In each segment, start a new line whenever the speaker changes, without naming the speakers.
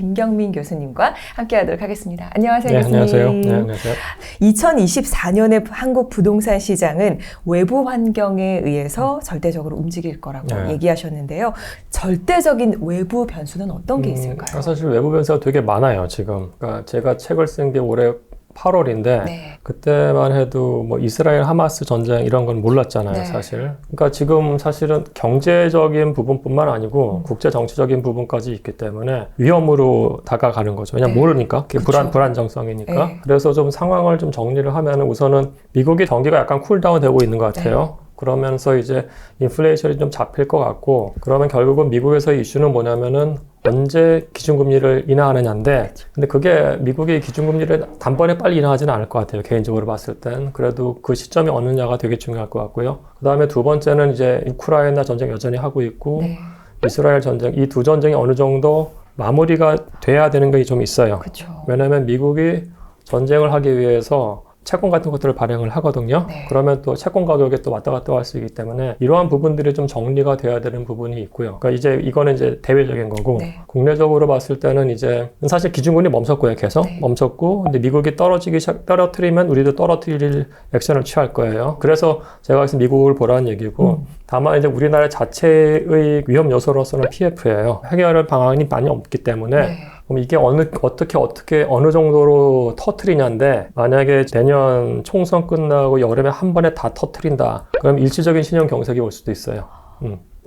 김경민 교수님과 함께하도록 하겠습니다. 안녕하세요,
네,
교수님.
안녕하세요. 네, 안녕하세요.
2024년의 한국 부동산 시장은 외부 환경에 의해서 절대적으로 움직일 거라고 얘기하셨는데요. 절대적인 외부 변수는 어떤 게 있을까요?
사실 외부 변수가 되게 많아요, 지금. 그러니까 제가 책을 쓴 게 올해 8월인데 그때만 해도 뭐 이스라엘 하마스 전쟁 이런 건 몰랐잖아요, 사실. 그러니까 지금 사실은 경제적인 부분뿐만 아니고 국제 정치적인 부분까지 있기 때문에 위험으로 다가가는 거죠. 왜냐면 모르니까. 그게 불안정성이니까. 그래서 좀 상황을 좀 정리를 하면은 우선은 미국의 경기가 약간 쿨다운 되고 있는 것 같아요. 그러면서 이제 인플레이션이 좀 잡힐 것 같고, 그러면 결국은 미국에서의 이슈는 뭐냐면은 언제 기준금리를 인하하느냐인데, 근데 그게 미국이 기준금리를 단번에 빨리 인하하지는 않을 것 같아요, 개인적으로 봤을 땐. 그래도 그 시점이 어느냐가 되게 중요할 것 같고요. 그 다음에 두 번째는 이제 우크라이나 전쟁 여전히 하고 있고 이스라엘 전쟁, 이 두 전쟁이 어느 정도 마무리가 돼야 되는 게 좀 있어요. 왜냐면 미국이 전쟁을 하기 위해서 채권 같은 것들을 발행을 하거든요. 그러면 또 채권 가격에 또 왔다 갔다 할 수 있기 때문에 이러한 부분들이 좀 정리가 돼야 되는 부분이 있고요. 그러니까 이제 이거는 이제 대외적인 거고, 국내적으로 봤을 때는 이제 사실 기준금리 멈췄고요, 계속 멈췄고, 근데 미국이 떨어뜨리면 우리도 떨어뜨릴 액션을 취할 거예요. 그래서 제가 그래서 미국을 보라는 얘기고, 다만 이제 우리나라 자체의 위험 요소로서는 PF예요. 해결할 방안이 많이 없기 때문에. 그럼 이게 어떻게 어느 정도로 터트리냐인데, 만약에 내년 총선 끝나고 여름에 한 번에 다 터트린다, 그럼 일시적인 신용 경색이 올 수도 있어요.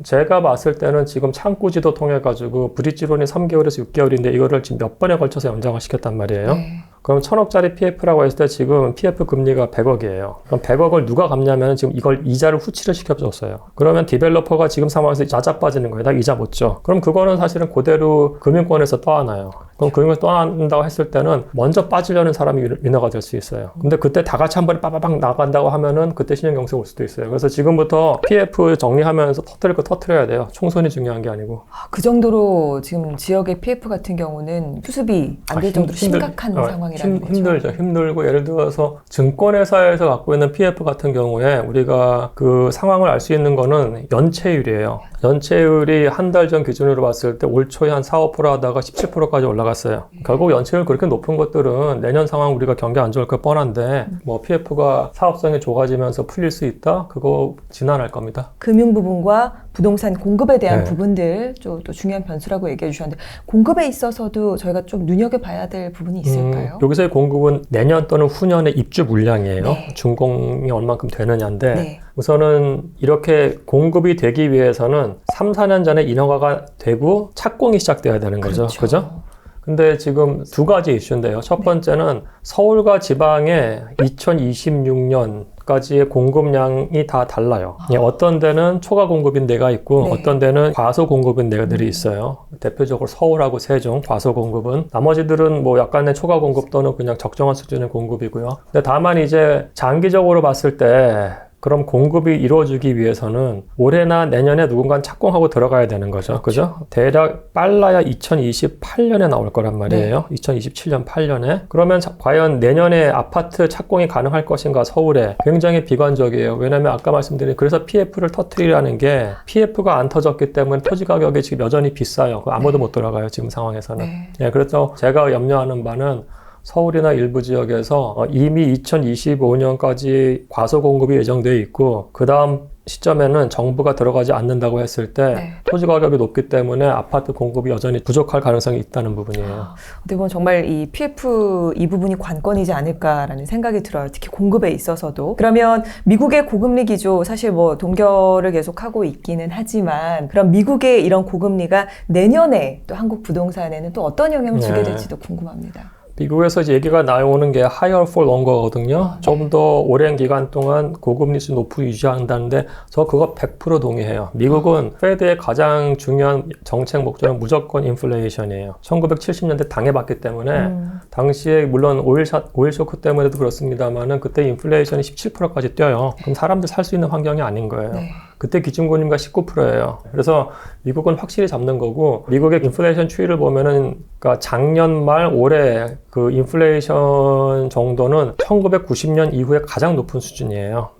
제가 봤을 때는 지금 창구지도 통해 가지고 브릿지론이 3개월에서 6개월인데 이거를 지금 몇 번에 걸쳐서 연장을 시켰단 말이에요. 그럼 1000억짜리 PF라고 했을 때 지금 PF 금리가 100억이에요. 그럼 100억을 누가 갚냐면 지금 이걸 이자를 후치를 시켜줬어요. 그러면 디벨로퍼가 지금 상황에서 야자 빠지는 거예요. 나 이자 못 줘. 그럼 그거는 사실은 그대로 금융권에서 떠안아요. 그럼 금융권에서 떠난다고 했을 때는 먼저 빠지려는 사람이 위너가 될 수 있어요. 근데 그때 다 같이 한 번에 빠바박 나간다고 하면은 그때 신용경색 올 수도 있어요. 그래서 지금부터 PF 정리하면서 터뜨릴 거 터뜨려야 돼요. 총선이 중요한 게 아니고.
그 정도로 지금 지역의 PF 같은 경우는 수습이 안 될 정도로 심각한 상황이라는 거죠.
힘들죠. 힘들고, 예를 들어서 증권회사에서 갖고 있는 PF 같은 경우에 우리가 그 상황을 알 수 있는 거는 연체율이에요. 연체율이 한 달 전 기준으로 봤을 때 올 초에 한 4~5% 하다가 17%까지 올라갔어요. 결국 연체율 그렇게 높은 것들은 내년 상황 우리가 경기 안 좋을 거 뻔한데, 뭐 PF가 사업성이 좋아지면서 풀릴 수 있다? 그거 지난할 겁니다.
금융 부분과 부동산 공급에 대한 부분들 또 중요한 변수라고 얘기해 주셨는데, 공급에 있어서도 저희가 좀 눈여겨봐야 될 부분이 있을까요?
여기서의 공급은 내년 또는 후년의 입주 물량이에요. 준공이 얼만큼 되느냐인데, 우선은 이렇게 공급이 되기 위해서는 3~4년 전에 인허가가 되고 착공이 시작돼야 되는 거죠. 그죠? 근데 지금 두 가지 이슈인데요. 첫 번째는 서울과 지방에 2026년까지의 공급량이 다 달라요. 어떤 데는 초과 공급인 데가 있고 어떤 데는 과소 공급인 데들이 있어요. 대표적으로 서울하고 세종, 과소 공급은. 나머지들은 뭐 약간의 초과 공급 또는 그냥 적정한 수준의 공급이고요. 근데 다만 이제 장기적으로 봤을 때 그럼 공급이 이루어지기 위해서는 올해나 내년에 누군가 착공하고 들어가야 되는 거죠. 그죠? 대략 빨라야 2028년에 나올 거란 말이에요. 2027년 8년에. 그러면 과연 내년에 아파트 착공이 가능할 것인가, 서울에. 굉장히 비관적이에요. 왜냐면 아까 말씀드린, 그래서 PF를 터뜨리라는 게, PF가 안 터졌기 때문에 토지 가격이 지금 여전히 비싸요. 아무도 못 들어가요, 지금 상황에서는. 그래서 제가 염려하는 바는 서울이나 일부 지역에서 이미 2025년까지 과소 공급이 예정되어 있고, 그 다음 시점에는 정부가 들어가지 않는다고 했을 때 토지 가격이 높기 때문에 아파트 공급이 여전히 부족할 가능성이 있다는 부분이에요.
어떻게 보면 정말 이 PF 이 부분이 관건이지 않을까라는 생각이 들어요. 특히 공급에 있어서도. 그러면 미국의 고금리 기조, 사실 뭐 동결을 계속하고 있기는 하지만, 그럼 미국의 이런 고금리가 내년에 또 한국 부동산에는 또 어떤 영향을 주게 될지도 궁금합니다.
미국에서 이제 얘기가 나오는 게 higher for longer거든요. 좀 더 오랜 기간 동안 고금리수 높이 유지한다는데, 저 그거 100% 동의해요. 미국은 페드의 가장 중요한 정책 목표는 무조건 인플레이션이에요. 1970년대 당해봤기 때문에, 당시에 물론 오일 쇼크 때문에도 그렇습니다만은 그때 인플레이션이 17%까지 뛰어요. 그럼 사람들 살 수 있는 환경이 아닌 거예요. 그때 기준금리가 19%예요. 그래서 미국은 확실히 잡는 거고, 미국의 인플레이션 추이를 보면은, 그러니까 작년 말 올해 그 인플레이션 정도는 1990년 이후에 가장 높은 수준이에요.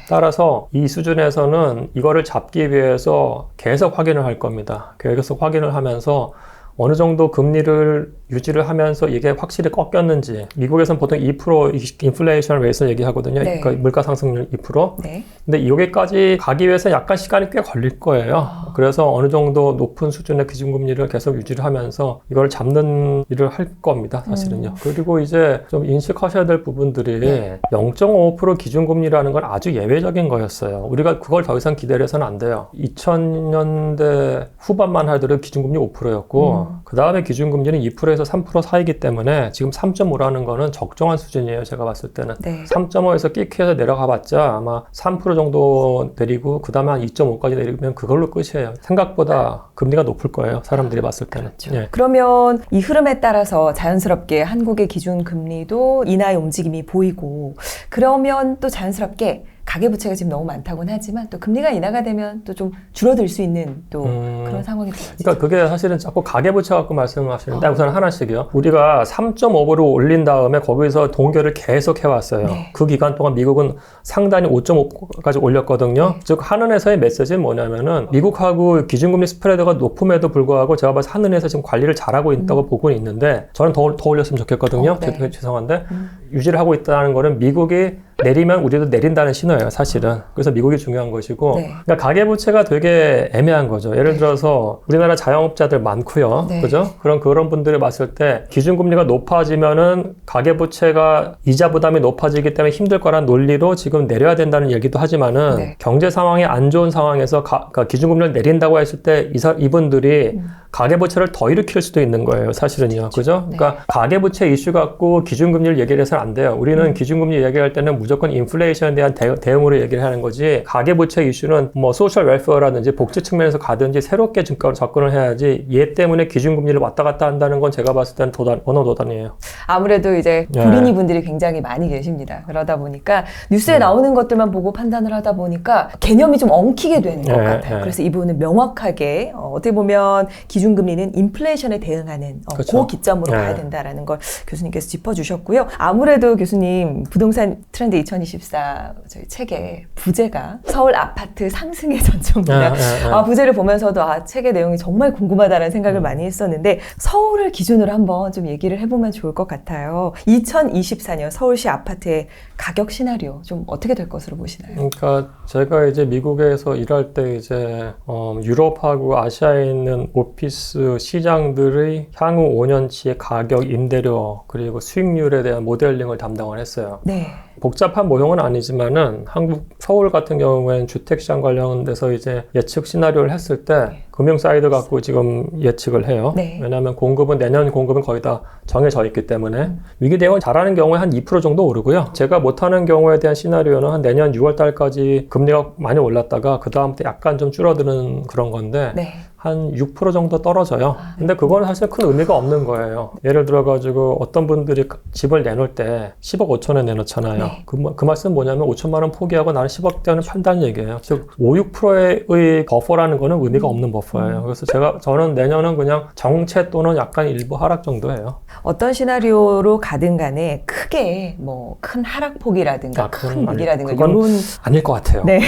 따라서 이 수준에서는 이거를 잡기 위해서 계속 확인을 할 겁니다. 계속 확인을 하면서 어느 정도 금리를 유지를 하면서 이게 확실히 꺾였는지. 미국에서는 보통 2% 인플레이션 레이트를 얘기하거든요.
네.
그러니까 물가 상승률 2%.
네.
근데 여기까지 가기 위해서 약간 시간이 꽤 걸릴 거예요. 그래서 어느 정도 높은 수준의 기준금리를 계속 유지를 하면서 이걸 잡는 일을 할 겁니다. 사실은요. 그리고 이제 좀 인식하셔야 될 부분들이
네.
0.5% 기준금리라는 건 아주 예외적인 거였어요. 우리가 그걸 더 이상 기대를 해서는 안 돼요. 2000년대 후반만 하더라도 기준금리 5%였고 그 다음에 기준금리는 2%에서 3% 사이기 때문에 지금 3.5라는 거는 적정한 수준이에요. 제가 봤을 때는.
네.
3.5에서 끼키해서 내려가봤자 아마 3% 정도 내리고 그 다음에 한 2.5까지 내리면 그걸로 끝이에요. 생각보다 금리가 높을 거예요. 사람들이 봤을 때는.
그렇죠.
예.
그러면 이 흐름에 따라서 자연스럽게 한국의 기준 금리도 인하의 움직임이 보이고 그러면 또 자연스럽게 가계부채가 지금 너무 많다고는 하지만 또 금리가 인하가 되면 또 좀 줄어들 수 있는 또 그런 상황이 되죠.
그러니까 그게 사실은 자꾸 가계부채 갖고 말씀을 하시는데 우선 하나씩이요. 우리가 3.5로 올린 다음에 거기서 동결을 계속 해왔어요.
네.
그 기간 동안 미국은 상단이 5.5까지 올렸거든요. 즉 한은에서의 메시지는 뭐냐면은 미국하고 기준금리 스프레드가 높음에도 불구하고 제가 봐서 한은에서 지금 관리를 잘하고 있다고 보고는 있는데 저는 더 올렸으면 좋겠거든요.
네.
죄송한데 유지를 하고 있다는 거는 미국이 내리면 우리도 내린다는 신호예요, 사실은. 그래서 미국이 중요한 것이고.
네.
그러니까 가계부채가 되게 애매한 거죠. 예를 들어서 우리나라 자영업자들 많고요.
네.
그죠? 그런 분들이 봤을 때 기준금리가 높아지면은 가계부채가 이자 부담이 높아지기 때문에 힘들 거란 논리로 지금 내려야 된다는 얘기도 하지만은
네.
경제 상황이 안 좋은 상황에서 그러니까 기준금리를 내린다고 했을 때 이분들이 가계부채를 더 일으킬 수도 있는 거예요, 사실은요. 그죠?
네.
그러니까 가계부채 이슈 갖고 기준금리를 얘기를 해서는 안 돼요. 우리는 기준금리 얘기할 때는 무조건 인플레이션에 대한 대응으로 얘기를 하는 거지 가계부채 이슈는 뭐 소셜 웰페어라든지 복지 측면에서 가든지 새롭게 접근을 해야지 얘 때문에 기준금리를 왔다 갔다 한다는 건 제가 봤을 때는 언어 도단이에요.
아무래도 이제
네.
불인이 분들이 굉장히 많이 계십니다. 그러다 보니까 뉴스에 나오는 것들만 보고 판단을 하다 보니까 개념이 좀 엉키게 되는 것
네,
같아요.
네.
그래서 이 부분은 명확하게 어떻게 보면 기준금리는 인플레이션에 대응하는
그렇죠.
그 기점으로
네.
가야 된다라는 걸 교수님께서 짚어주셨고요. 아무래도 교수님 부동산 트렌드 2024 저희 책에 부제가 서울 아파트 상승의 전초입니다. 부제를 보면서도 책의 내용이 정말 궁금하다는 생각을 많이 했었는데 서울을 기준으로 한번 좀 얘기를 해보면 좋을 것 같아요. 2024년 서울시 아파트의 가격 시나리오 좀 어떻게 될 것으로 보시나요?
그러니까 제가 이제 미국에서 일할 때 이제 유럽하고 아시아에 있는 오피스 시장들의 향후 5년치의 가격, 임대료 그리고 수익률에 대한 모델링을 담당을 했어요.
네.
복잡한 모형은 아니지만은 한국 서울 같은 경우에는 주택시장 관련돼서 이제 예측 시나리오를 했을 때 금융 사이드 갖고 지금 예측을 해요.
네.
왜냐하면 내년 공급은 거의 다 정해져 있기 때문에 위기 대응을 잘하는 경우에 한 2% 정도 오르고요. 제가 못하는 경우에 대한 시나리오는 한 내년 6월 달까지 금리가 많이 올랐다가 그 다음부터 약간 좀 줄어드는 그런 건데
네.
한 6% 정도 떨어져요. 근데 그거는 사실 큰 의미가 없는 거예요. 예를 들어가지고 어떤 분들이 집을 내놓을 때 10억 5천에 내놓잖아요.
네.
그 말씀은 뭐냐면 5천만 원 포기하고 나는 10억대는 판다는 얘기예요. 즉 5, 6%의 버퍼라는 거는 의미가 없는 버퍼예요. 그래서 저는 내년은 그냥 정체 또는 약간 일부 하락 정도예요.
어떤 시나리오로 가든 간에 크게 뭐 큰 하락폭이라든가 큰 위기라든가
그건 아닐 것 같아요.
네.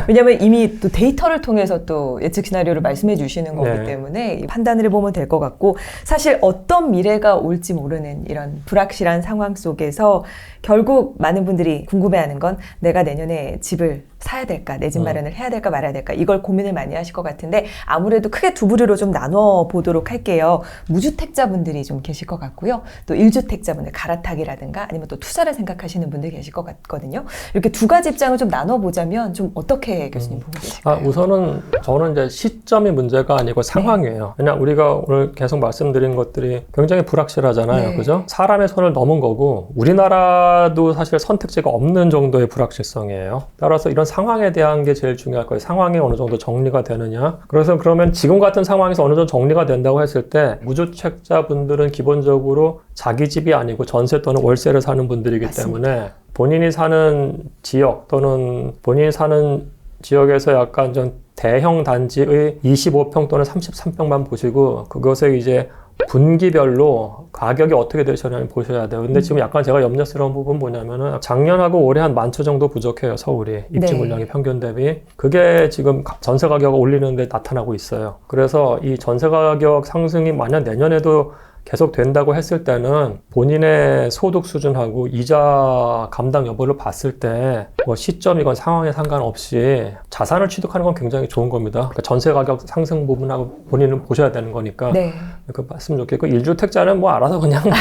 왜냐하면 이미 또 데이터를 통해서 또 예측 시나리오를 말씀해 주시는 거기
네.
때문에 판단을 해보면 될 것 같고 사실 어떤 미래가 올지 모르는 이런 불확실한 상황 속에서 결국 많은 분들이 궁금해하는 건 내가 내년에 집을 사야 될까, 내 집 마련을 해야 될까 말아야 될까 이걸 고민을 많이 하실 것 같은데 아무래도 크게 두 부류로 좀 나눠 보도록 할게요. 무주택자분들이 좀 계실 것 같고요. 또 1주택자분들 갈아타기라든가 아니면 또 투자를 생각하시는 분들이 계실 것 같거든요. 이렇게 두 가지 입장을 좀 나눠 보자면 좀 어떻게 교수님 보고 계실까요?
우선은 저는 이제 시점이 문제가 아니고 상황이에요. 왜냐 우리가 오늘 계속 말씀드린 것들이 굉장히 불확실하잖아요.
네.
그죠? 사람의 손을 넘은 거고 우리나라도 사실 선택지가 없는 정도의 불확실성이에요. 따라서 이런 상황에 대한 게 제일 중요할 거예요. 상황이 어느 정도 정리가 되느냐. 그래서 그러면 지금 같은 상황에서 어느 정도 정리가 된다고 했을 때 무주택자분들은 기본적으로 자기 집이 아니고 전세 또는 월세를 사는 분들이기
맞습니다.
때문에 본인이 사는 지역 또는 본인이 사는 지역에서 약간 좀 대형 단지의 25평 또는 33평만 보시고 그것에 이제 분기별로 가격이 어떻게 되시냐를 보셔야 돼요. 근데 지금 약간 제가 염려스러운 부분 뭐냐면은 작년하고 올해 한 10,000채 정도 부족해요. 서울이 입지
네.
물량이 평균 대비. 그게 지금 전세 가격을 올리는데 나타나고 있어요. 그래서 이 전세 가격 상승이 만약 내년에도 계속 된다고 했을 때는 본인의 소득 수준하고 이자 감당 여부를 봤을 때 뭐 시점이건 상황에 상관없이 자산을 취득하는 건 굉장히 좋은 겁니다. 그러니까 전세 가격 상승 부분하고 본인은 보셔야 되는 거니까
네.
그 봤으면 좋겠고 1주택자는 뭐 알아서 그냥 뭐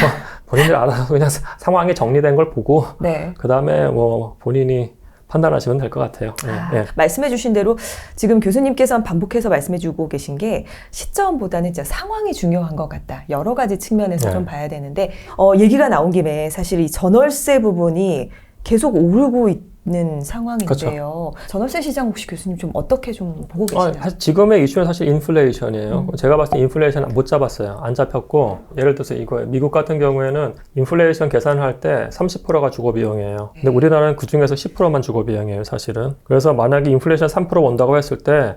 본인들 알아서 그냥 상황이 정리된 걸 보고
네.
그 다음에 뭐 본인이 판단하시면 될 것 같아요. 예.
말씀해주신 대로 지금 교수님께서 반복해서 말씀해주고 계신 게 시점보다는 진짜 상황이 중요한 것 같다. 여러 가지 측면에서 좀 봐야 되는데 얘기가 나온 김에 사실 이 전월세 부분이 계속 오르고 있는 상황인데요.
그렇죠.
전월세 시장 혹시 교수님 좀 어떻게 좀 보고 계시나요?
사실 지금의 이슈는 사실 인플레이션이에요. 제가 봤을 때 인플레이션 못 잡았어요. 안 잡혔고 예를 들어서 이거예요. 미국 같은 경우에는 인플레이션 계산을 할 때 30%가 주거 비용이에요. 근데 우리나라는 그 중에서 10%만 주거 비용이에요, 사실은. 그래서 만약에 인플레이션 3% 온다고 했을 때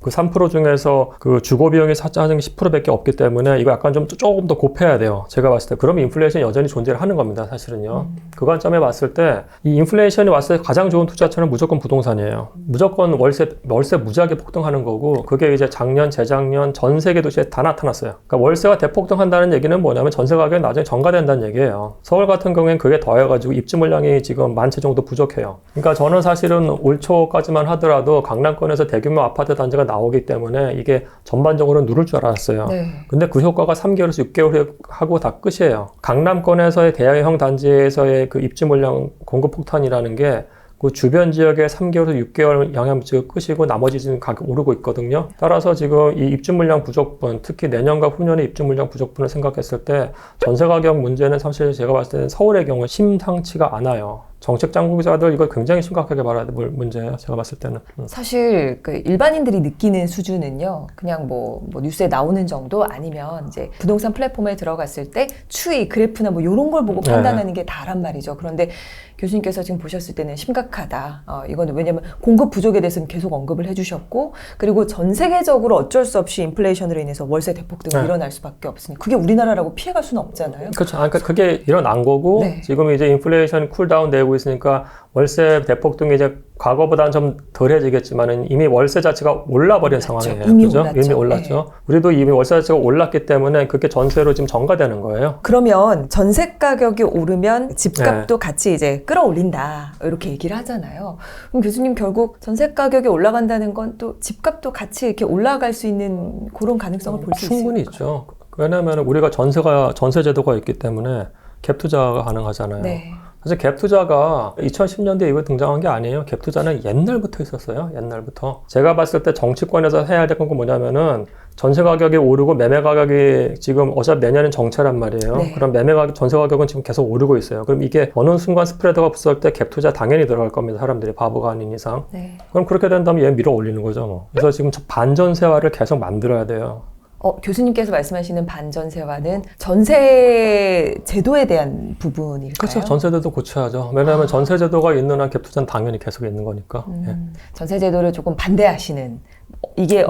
그 3% 중에서 그 주거 비용이 사짜는 10%밖에 없기 때문에 이거 약간 좀 조금 더 곱해야 돼요. 제가 봤을 때. 그러면 인플레이션이 여전히 존재를 하는 겁니다, 사실은요. 그 관점에 봤을 때 이 인플레이션이 왔을 때 가장 좋은 투자처는 무조건 부동산이에요. 무조건 월세 무지하게 폭등하는 거고 그게 이제 작년, 재작년 전 세계 도시에 다 나타났어요. 그러니까 월세가 대폭등한다는 얘기는 뭐냐면 전세 가격이 나중에 전가된다는 얘기예요. 서울 같은 경우에는 그게 더해가지고 입주 물량이 지금 10,000채 정도 부족해요. 그러니까 저는 사실은 올 초까지만 하더라도 강남권에서 대규모 아파트 단지가 나오기 때문에 이게 전반적으로 누를 줄 알았어요.
네. 근데
그 효과가 3개월에서 6개월 하고 다 끝이에요. 강남권에서의 대형 단지에서의 그 입지 물량 공급 폭탄이라는 게 그 주변 지역의 3개월에서 6개월 영향미치고 끝이고 나머지 지금 가격 오르고 있거든요. 따라서 지금 이 입주 물량 부족분, 특히 내년과 후년의 입주 물량 부족분을 생각했을 때 전세 가격 문제는 사실 제가 봤을 때는 서울의 경우 심상치가 않아요. 정책 당국자들 이거 굉장히 심각하게 말해야 될 문제예요. 제가 봤을 때는.
사실 그 일반인들이 느끼는 수준은요. 그냥 뭐 뉴스에 나오는 정도 아니면 이제 부동산 플랫폼에 들어갔을 때 추이, 그래프나 뭐 이런 걸 보고 판단하는 게 다란 말이죠. 그런데 교수님께서 지금 보셨을 때는 심각하다. 이거는 왜냐면 공급 부족에 대해서는 계속 언급을 해주셨고 그리고 전 세계적으로 어쩔 수 없이 인플레이션으로 인해서 월세 대폭등이 일어날 수밖에 없으니 그게 우리나라라고 피해갈 수는 없잖아요.
그렇죠. 그러니까 그게 일어난 거고 지금 이제 인플레이션 쿨다운 되고 있으니까 월세 대폭등이 이제 과거보다는 좀 덜해지겠지만은 이미 월세 자체가 올라버린 상황이에요.
이미
그죠?
올랐죠.
이미 올랐죠. 네. 우리도 이미 월세 자체가 올랐기 때문에 그게 전세로 지금 전가되는 거예요.
그러면 전세 가격이 오르면 집값도 같이 이제 끌어올린다. 이렇게 얘기를 하잖아요. 그럼 교수님 결국 전세 가격이 올라간다는 건 또 집값도 같이 이렇게 올라갈 수 있는 그런 가능성을 볼 수 있을까요?
충분히 있죠. 왜냐하면 우리가 전세 제도가 있기 때문에 갭 투자가 가능하잖아요.
네.
사실 갭 투자가 2010년대에 이거 등장한 게 아니에요. 갭 투자는 옛날부터 있었어요. 옛날부터. 제가 봤을 때 정치권에서 해야 될 건 뭐냐면은 전세 가격이 오르고 매매 가격이 지금 어차피 내년엔 정체란 말이에요.
네.
그럼 전세 가격은 지금 계속 오르고 있어요. 그럼 이게 어느 순간 스프레드가 붙을 때 갭 투자 당연히 들어갈 겁니다. 사람들이 바보가 아닌 이상.
네.
그럼 그렇게 된다면 얘 밀어 올리는 거죠. 뭐. 그래서 지금 반전세화를 계속 만들어야 돼요.
교수님께서 말씀하시는 반전세화는 전세 제도에 대한 부분일까요?
그렇죠. 전세제도 고쳐야죠. 왜냐하면 전세제도가 있는 한 갭투자는 당연히 계속 있는 거니까. 예.
전세 제도를 조금 반대하시는 이게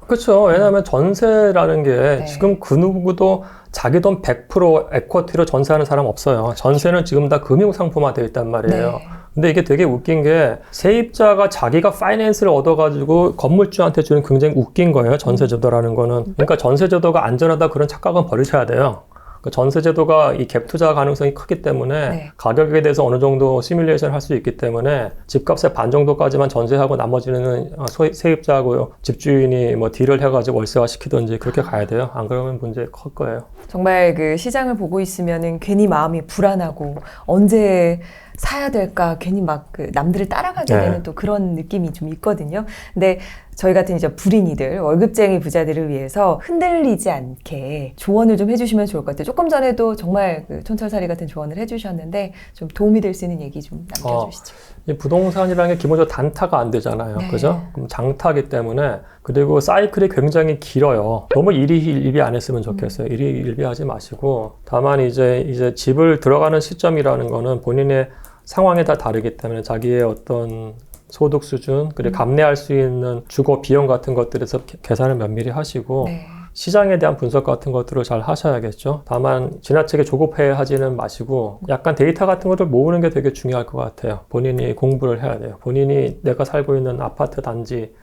그렇죠. 왜냐하면 전세라는 게 지금 그 누구도 자기 돈 100% 에쿼티로 전세하는 사람 없어요. 전세는 지금 다 금융상품화 되어 있단 말이에요.
네.
근데 이게 되게 웃긴 게 세입자가 자기가 파이낸스를 얻어가지고 건물주한테 주는 굉장히 웃긴 거예요. 전세제도라는 거는. 그러니까 전세제도가 안전하다 그런 착각은 버리셔야 돼요. 전세제도가 이 갭 투자 가능성이 크기 때문에 가격에 대해서 어느 정도 시뮬레이션을 할 수 있기 때문에 집값의 반 정도까지만 전세하고 나머지는 세입자하고 집주인이 뭐 딜을 해가지고 월세화 시키든지 그렇게 가야 돼요. 안 그러면 문제 클 거예요.
정말 그 시장을 보고 있으면은 괜히 마음이 불안하고 언제 사야 될까 괜히 막 그 남들을 따라가게 되는 또 그런 느낌이 좀 있거든요. 근데 저희 같은 이제 불인이들, 월급쟁이 부자들을 위해서 흔들리지 않게 조언을 좀 해주시면 좋을 것 같아요. 조금 전에도 정말 그 촌철살이 같은 조언을 해주셨는데 좀 도움이 될 수 있는 얘기 좀 남겨주시죠.
이 부동산이라는 게 기본적으로 단타가 안 되잖아요. 그죠? 그럼 장타기 때문에 그리고 사이클이 굉장히 길어요. 너무 일희일비 안 했으면 좋겠어요. 일희일비 하지 마시고 다만 이제 집을 들어가는 시점이라는 거는 본인의 상황에 다 다르기 때문에 자기의 어떤 소득 수준 그리고 감내할 수 있는 주거 비용 같은 것들에서 계산을 면밀히 하시고 시장에 대한 분석 같은 것들을 잘 하셔야겠죠. 다만 지나치게 조급해 하지는 마시고 약간 데이터 같은 것들 모으는 게 되게 중요할 것 같아요. 본인이 공부를 해야 돼요. 본인이 내가 살고 있는 아파트 단지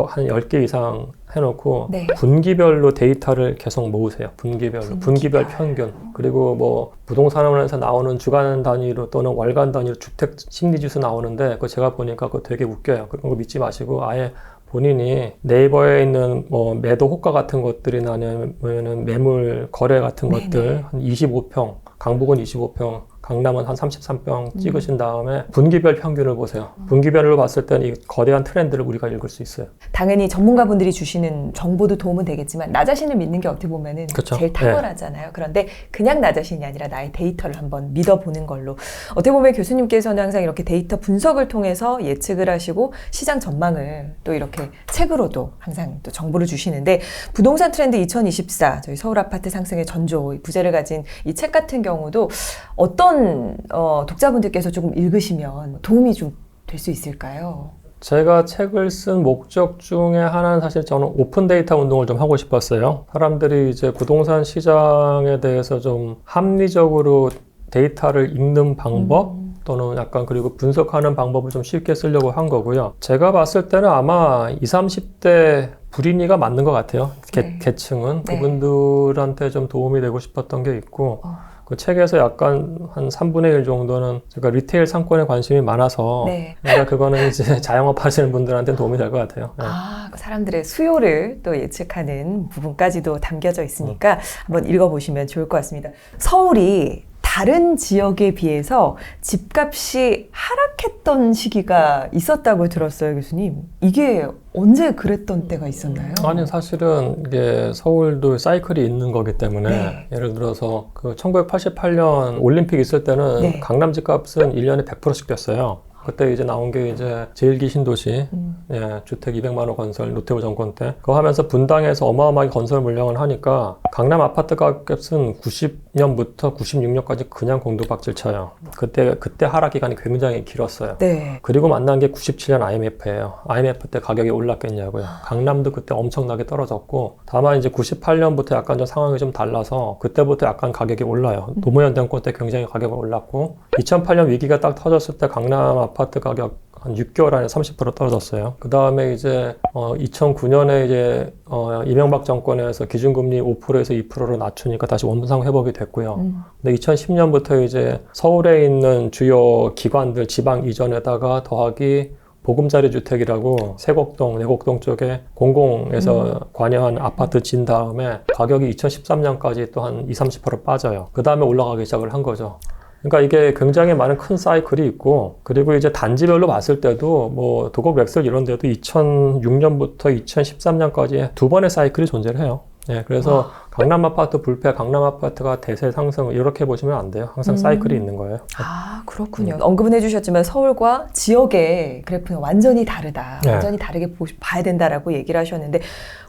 한 10개 이상 해놓고
네.
분기별로 데이터를 계속 모으세요. 분기별 평균. 그리고 뭐 부동산원에서 나오는 주간 단위로 또는 월간 단위로 주택 심리지수 나오는데 그거 제가 보니까 그거 되게 웃겨요. 그런 거 믿지 마시고 아예 본인이 네이버에 있는 뭐 매도 호가 같은 것들이나 아니면 매물 거래 같은 것들 한 25평, 강북은 25평, 강남은 한 33평 찍으신 다음에 분기별 평균을 보세요. 분기별로 봤을 때는 이 거대한 트렌드를 우리가 읽을 수 있어요.
당연히 전문가분들이 주시는 정보도 도움은 되겠지만 나 자신을 믿는 게 어떻게 보면은
그쵸?
제일 탁월하잖아요. 그런데 그냥 나 자신이 아니라 나의 데이터를 한번 믿어보는 걸로 어떻게 보면 교수님께서는 항상 이렇게 데이터 분석을 통해서 예측을 하시고 시장 전망을 또 이렇게 책으로도 항상 또 정보를 주시는데 부동산 트렌드 2024 저희 서울 아파트 상승의 전조 부제를 가진 이 책 같은 경우도 어떤 독자분들께서 조금 읽으시면 도움이 좀 될 수 있을까요?
제가 책을 쓴 목적 중에 하나는 사실 저는 오픈 데이터 운동을 좀 하고 싶었어요. 사람들이 이제 부동산 시장에 대해서 좀 합리적으로 데이터를 읽는 방법 또는 약간 그리고 분석하는 방법을 좀 쉽게 쓰려고 한 거고요. 제가 봤을 때는 아마 20, 30대 불인이가 맞는 것 같아요. 계층은.
네.
그분들한테 좀 도움이 되고 싶었던 게 있고 그 책에서 약간 한 3분의 1 정도는 제가 리테일 상권에 관심이 많아서 그러니까 그거는 이제 자영업 하시는 분들한테 도움이 될 것 같아요. 네.
그 사람들의 수요를 또 예측하는 부분까지도 담겨져 있으니까 한번 읽어보시면 좋을 것 같습니다. 서울이 다른 지역에 비해서 집값이 하락했던 시기가 있었다고 들었어요, 교수님. 이게 언제 그랬던 때가 있었나요?
아니 사실은 이게 서울도 사이클이 있는 거기 때문에 예를 들어서 그 1988년 올림픽 있을 때는 강남 집값은 1년에 100%씩 뛰었어요. 그때 이제 나온 게 이제 제1기 신도시 주택 200만 원 건설 노태우 정권 때 그거 하면서 분당에서 어마어마하게 건설 물량을 하니까 강남 아파트 가격은 90년부터 96년까지 그냥 공두박질 쳐요. 그때 하락 기간이 굉장히 길었어요. 그리고 만난 게 97년 IMF예요. IMF 때 가격이 올랐겠냐고요. 강남도 그때 엄청나게 떨어졌고 다만 이제 98년부터 약간 좀 상황이 좀 달라서 그때부터 약간 가격이 올라요. 노무현 정권 때 굉장히 가격이 올랐고 2008년 위기가 딱 터졌을 때 강남 아파트 가격 한 6개월 안에 30% 떨어졌어요. 그 다음에 이제 2009년에 이제 이명박 정권에서 기준금리 5%에서 2%로 낮추니까 다시 원상 회복이 됐고요. 근데 2010년부터 이제 서울에 있는 주요 기관들 지방 이전에다가 더하기 보금자리 주택이라고 세곡동, 내곡동 쪽에 공공에서 관여한 아파트 진 다음에 가격이 2013년까지 또 한 20, 30% 빠져요. 그 다음에 올라가기 시작을 한 거죠. 그러니까 이게 굉장히 많은 큰 사이클이 있고 그리고 이제 단지별로 봤을 때도 뭐 도곡 렉설 이런 데도 2006년부터 2013년까지 두 번의 사이클이 존재를 해요. 그래서 강남 아파트 불패, 강남 아파트가 대세 상승 이렇게 보시면 안 돼요. 항상 사이클이 있는 거예요.
그렇군요. 언급은 해주셨지만 서울과 지역의 그래프는 완전히 다르다. 완전히 다르게 봐야 된다라고 얘기를 하셨는데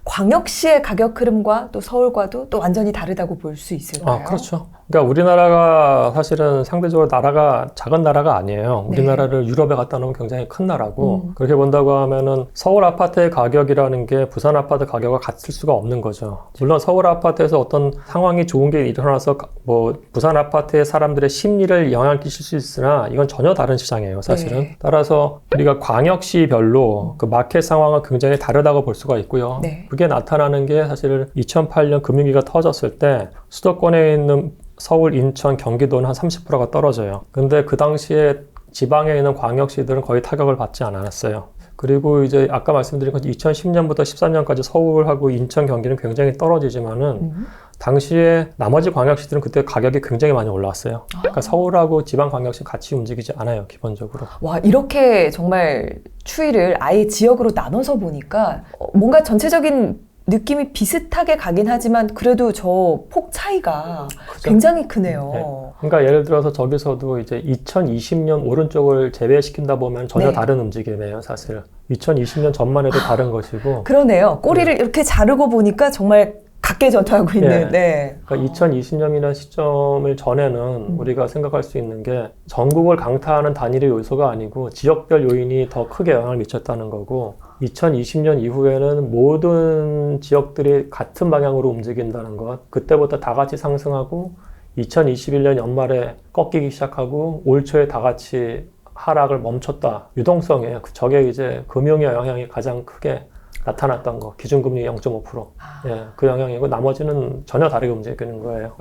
광역시의 가격 흐름과 또 서울과도 또 완전히 다르다고 볼 수 있을까요?
그렇죠. 그러니까 우리나라가 사실은 상대적으로 나라가 작은 나라가 아니에요. 우리나라를 유럽에 갖다 놓으면 굉장히 큰 나라고 그렇게 본다고 하면은 서울 아파트의 가격이라는 게 부산 아파트 가격과 같을 수가 없는 거죠. 물론 서울 아파트에서 어떤 상황이 좋은 게 일어나서 뭐 부산 아파트의 사람들의 심리를 영향을 끼칠 수 있으나 이건 전혀 다른 시장이에요, 사실은. 따라서 우리가 광역시별로 그 마켓 상황은 굉장히 다르다고 볼 수가 있고요. 그게 나타나는 게 사실 2008년 금융위기가 터졌을 때 수도권에 있는 서울, 인천, 경기도는 한 30%가 떨어져요. 근데 그 당시에 지방에 있는 광역시들은 거의 타격을 받지 않았어요. 그리고 이제 아까 말씀드린 것 2010년부터 13년까지 서울하고 인천, 경기는 굉장히 떨어지지만은 당시에 나머지 광역시들은 그때 가격이 굉장히 많이 올라왔어요. 그러니까 서울하고 지방 광역시 같이 움직이지 않아요, 기본적으로.
와, 이렇게 정말 추이를 아예 지역으로 나눠서 보니까 뭔가 전체적인 느낌이 비슷하게 가긴 하지만 그래도 저 폭 차이가 굉장히 크네요.
그러니까 예를 들어서 저기서도 이제 2020년 오른쪽을 제외시킨다 보면 전혀 다른 움직임이에요, 사실. 2020년 전만 해도 다른 것이고.
그러네요. 꼬리를 이렇게 자르고 보니까 정말 각계전투하고 있는.
그러니까 2020년이라는 시점을 전에는 우리가 생각할 수 있는 게 전국을 강타하는 단일의 요소가 아니고 지역별 요인이 더 크게 영향을 미쳤다는 거고 2020년 이후에는 모든 지역들이 같은 방향으로 움직인다는 것. 그때부터 다 같이 상승하고 2021년 연말에 꺾이기 시작하고 올 초에 다 같이 하락을 멈췄다. 유동성이에요. 저게 이제 금융의 영향이 가장 크게 나타났던 거. 기준금리 0.5%. 예, 그 영향이고 나머지는 전혀 다르게 움직이는 거예요.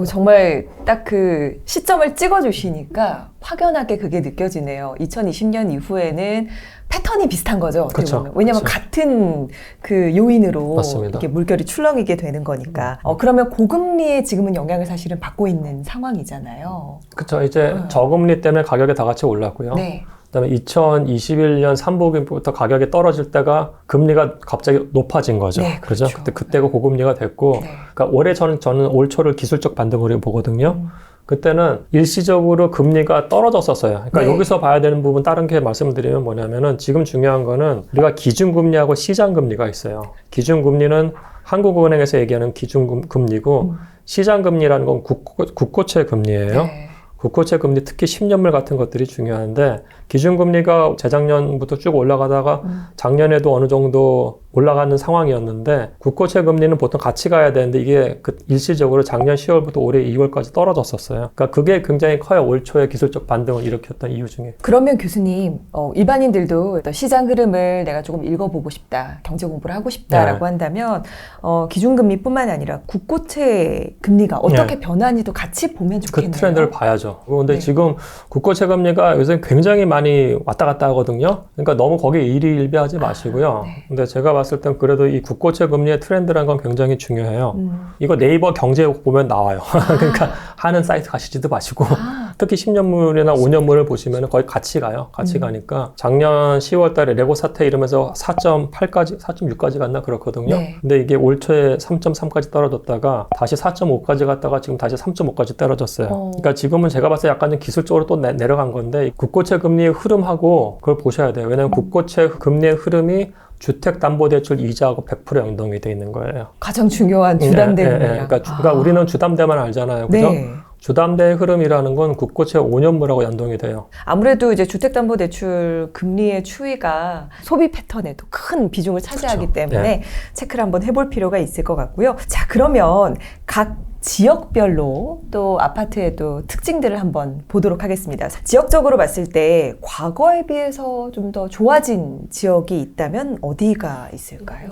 정말 딱 그 시점을 찍어주시니까 확연하게 그게 느껴지네요. 2020년 이후에는 패턴이 비슷한 거죠. 어떻게
그쵸,
보면. 왜냐하면
그쵸.
같은 그 요인으로
맞습니다.
이렇게 물결이 출렁이게 되는 거니까. 그러면 고금리에 지금은 영향을 사실은 받고 있는 상황이잖아요.
그렇죠. 이제 저금리 때문에 가격이 다 같이 올랐고요.
네.
그다음에 2021년 3분기부터 가격이 떨어질 때가 금리가 갑자기 높아진 거죠.
네,
그죠?
그렇죠.
그때가 고금리가 됐고,
네.
그러니까 올해 저는 올 초를 기술적 반등으로 보거든요. 그때는 일시적으로 금리가 떨어졌었어요. 그러니까
네.
여기서 봐야 되는 부분 다른 게 말씀드리면 뭐냐면은 지금 중요한 거는 우리가 기준금리하고 시장금리가 있어요. 기준금리는 한국은행에서 얘기하는 기준금리고 시장금리라는 건 국고채 금리예요.
네.
국고채 금리 특히 10년물 같은 것들이 중요한데 기준금리가 재작년부터 쭉 올라가다가 작년에도 어느 정도 올라가는 상황이었는데 국고채 금리는 보통 같이 가야 되는데 이게 일시적으로 작년 10월부터 올해 2월까지 떨어졌었어요. 그러니까 그게 굉장히 커요. 올 초에 기술적 반등을 일으켰던 이유 중에.
그러면 교수님, 일반인들도 어떤 시장 흐름을 내가 조금 읽어보고 싶다, 경제 공부를 하고 싶다라고
네.
한다면 기준금리뿐만 아니라 국고채 금리가 어떻게 변하는지도 같이 보면 좋겠네요.
그 트렌드를 봐야죠. 그런데
네.
지금 국고채 금리가 요새 굉장히 많이 왔다 갔다 하거든요. 그러니까 너무 거기에 일희일비하지 마시고요.
네.
근데 제가 봤을 땐 그래도 이 국고채 금리의 트렌드라는 건 굉장히 중요해요. 이거 네이버 경제 보면 나와요. 그러니까 하는 사이트 가시지도 마시고 특히 10년물이나 5년물을 보시면 거의 같이 가요. 같이 가니까 작년 10월 달에 레고 사태 이러면서 4.8까지, 4.6까지 갔나 그렇거든요.
네.
근데 이게 올 초에 3.3까지 떨어졌다가 다시 4.5까지 갔다가 지금 다시 3.5까지 떨어졌어요. 그러니까 지금은 제가 봤을 때 약간 좀 기술적으로 또 내려간 건데 국고채 금리의 흐름하고 그걸 보셔야 돼요. 왜냐하면 국고채 금리의 흐름이 주택담보대출 이자하고 100% 연동이 돼 있는 거예요.
가장 중요한 주담대입니다.
그러니까 우리는 주담대만 알잖아요. 그죠?
네.
주담대의 흐름이라는 건 국고채 5년물하고 연동이 돼요.
아무래도 이제 주택담보대출 금리의 추이가 소비 패턴에도 큰 비중을 차지하기
그렇죠.
때문에
네.
체크를 한번 해볼 필요가 있을 것 같고요. 자, 그러면 각 지역별로 또 아파트의 또 특징들을 한번 보도록 하겠습니다. 지역적으로 봤을 때 과거에 비해서 좀 더 좋아진 지역이 있다면 어디가 있을까요?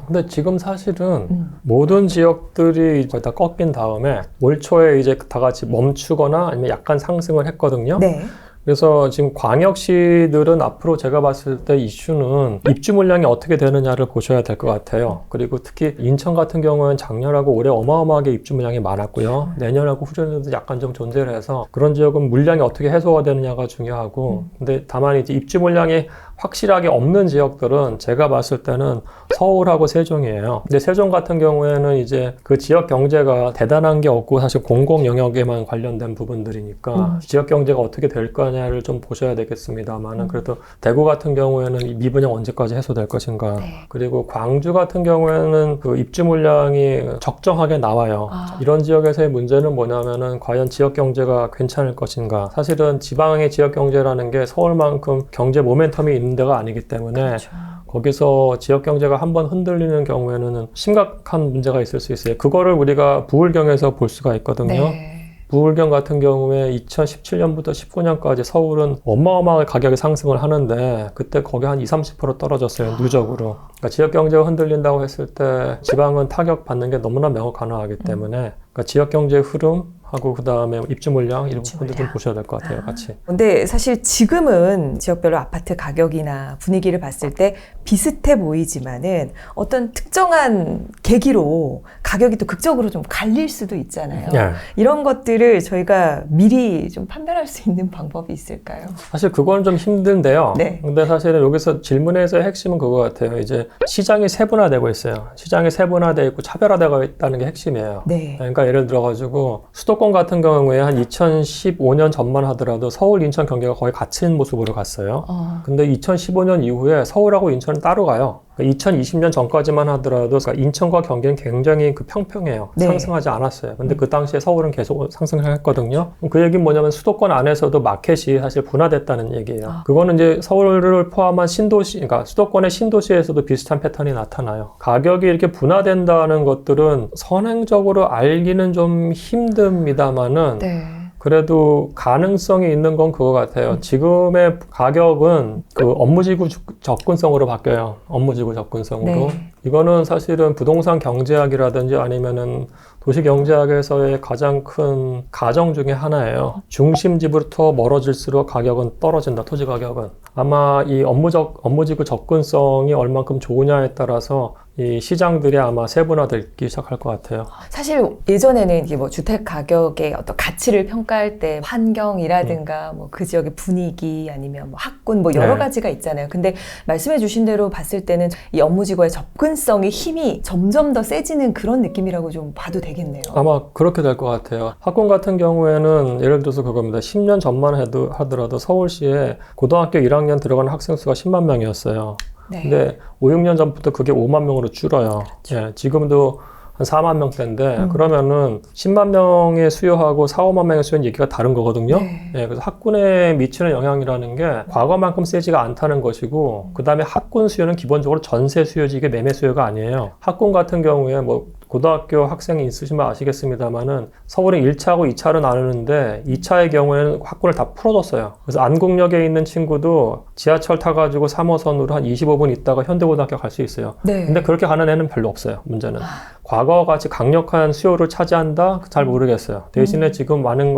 근데 지금 사실은 모든 지역들이 거의 다 꺾인 다음에 올 초에 이제 다 같이 멈추거나 아니면 약간 상승을 했거든요.
네.
그래서 지금 광역시들은 앞으로 제가 봤을 때 이슈는 입주 물량이 어떻게 되느냐를 보셔야 될 것 같아요. 그리고 특히 인천 같은 경우는 작년하고 올해 어마어마하게 입주 물량이 많았고요. 내년하고 후년에도 약간 좀 존재를 해서 그런 지역은 물량이 어떻게 해소가 되느냐가 중요하고 근데 다만 이제 입주 물량이 확실하게 없는 지역들은 제가 봤을 때는 서울하고 세종이에요. 근데 세종 같은 경우에는 이제 그 지역 경제가 대단한 게 없고 사실 공공 영역에만 관련된 부분들이니까 지역 경제가 어떻게 될 거냐를 좀 보셔야 되겠습니다만은 그래도 대구 같은 경우에는 이 미분양 언제까지 해소될 것인가.
네.
그리고 광주 같은 경우에는 그 입주 물량이 적정하게 나와요. 이런 지역에서의 문제는 뭐냐면은 과연 지역 경제가 괜찮을 것인가. 사실은 지방의 지역 경제라는 게 서울만큼 경제 모멘텀이 있는 데가 아니기 때문에
그렇죠.
거기서 지역 경제가 한번 흔들리는 경우에는 심각한 문제가 있을 수 있어요. 그거를 우리가 부울경에서 볼 수가 있거든요.
네.
부울경 같은 경우에 2017년부터 19년까지 서울은 어마어마하게 가격이 상승을 하는데 그때 거기 한 20-30% 떨어졌어요. 누적으로. 그러니까 지역 경제가 흔들린다고 했을 때 지방은 타격 받는 게 너무나 가능하기 때문에 그러니까 지역 경제의 흐름하고 그 다음에 입주 물량 이런 부분들 좀 보셔야 될 것 같아요. 같이.
근데 사실 지금은 지역별로 아파트 가격이나 분위기를 봤을 때 비슷해 보이지만은 어떤 특정한 계기로 가격이 또 극적으로 좀 갈릴 수도 있잖아요.
네.
이런 것들을 저희가 미리 좀 판별할 수 있는 방법이 있을까요?
사실 그건 좀 힘든데요.
네.
근데 사실은 여기서 질문에서의 핵심은 그거 같아요. 이제 시장이 세분화되고 있어요. 시장이 세분화되어 있고 차별화되고 있다는 게 핵심이에요.
네.
그러니까 예를 들어가지고 수도권 같은 경우에 한 2015년 전만 하더라도 서울, 인천, 경기가 거의 같은 모습으로 갔어요. 근데 2015년 이후에 서울하고 인천은 따로 가요. 2020년 전까지만 하더라도 인천과 경기는 굉장히 평평해요.
네.
상승하지 않았어요. 근데 그 당시에 서울은 계속 상승을 했거든요. 그 얘기는 뭐냐면 수도권 안에서도 마켓이 사실 분화됐다는 얘기예요. 그거는 이제 서울을 포함한 신도시, 그러니까 수도권의 신도시에서도 비슷한 패턴이 나타나요. 가격이 이렇게 분화된다는 것들은 선행적으로 알기는 좀 힘듭니다만은
네.
그래도 가능성이 있는 건 그거 같아요. 지금의 가격은 그 업무지구 접근성으로 바뀌어요. 업무지구 접근성으로.
네.
이거는 사실은 부동산 경제학이라든지 아니면은 도시경제학에서의 가장 큰 가정 중에 하나예요. 중심지부터 멀어질수록 가격은 떨어진다, 토지 가격은. 아마 이 업무지구 접근성이 얼만큼 좋으냐에 따라서 이 시장들이 아마 세분화되기 시작할 것 같아요.
사실 예전에는 이게 뭐 주택 가격의 어떤 가치를 평가할 때 환경이라든가 뭐 그 지역의 분위기 아니면 뭐 학군 뭐 여러
네.
가지가 있잖아요. 근데 말씀해 주신 대로 봤을 때는 이 업무지구의 접근성의 힘이 점점 더 세지는 그런 느낌이라고 좀 봐도 되겠네요.
아마 그렇게 될 것 같아요. 학군 같은 경우에는 예를 들어서 그겁니다. 10년 전만 하더라도 서울시에 고등학교 1학년 들어가는 학생 수가 10만 명이었어요.
네.
근데 5, 6년 전부터 그게 5만 명으로 줄어요. 예, 지금도 한 4만 명대인데 그러면은 10만 명의 수요하고 4, 5만 명의 수요는 얘기가 다른 거거든요.
네.
예, 그래서 학군에 미치는 영향이라는 게 과거만큼 세지가 않다는 것이고 그 다음에 학군 수요는 기본적으로 전세 수요지 이게 매매 수요가 아니에요. 학군 같은 경우에 뭐 고등학교 학생이 있으시면 아시겠습니다만은 서울은 1차하고 2차로 나누는데 2차의 경우에는 학군을 다 풀어줬어요. 그래서 안국역에 있는 친구도 지하철 타가지고 3호선으로 한 25분 있다가 현대고등학교 갈 수 있어요.
네.
근데 그렇게 가는 애는 별로 없어요. 문제는. 과거와 같이 강력한 수요를 차지한다? 잘 모르겠어요. 대신에 지금 많은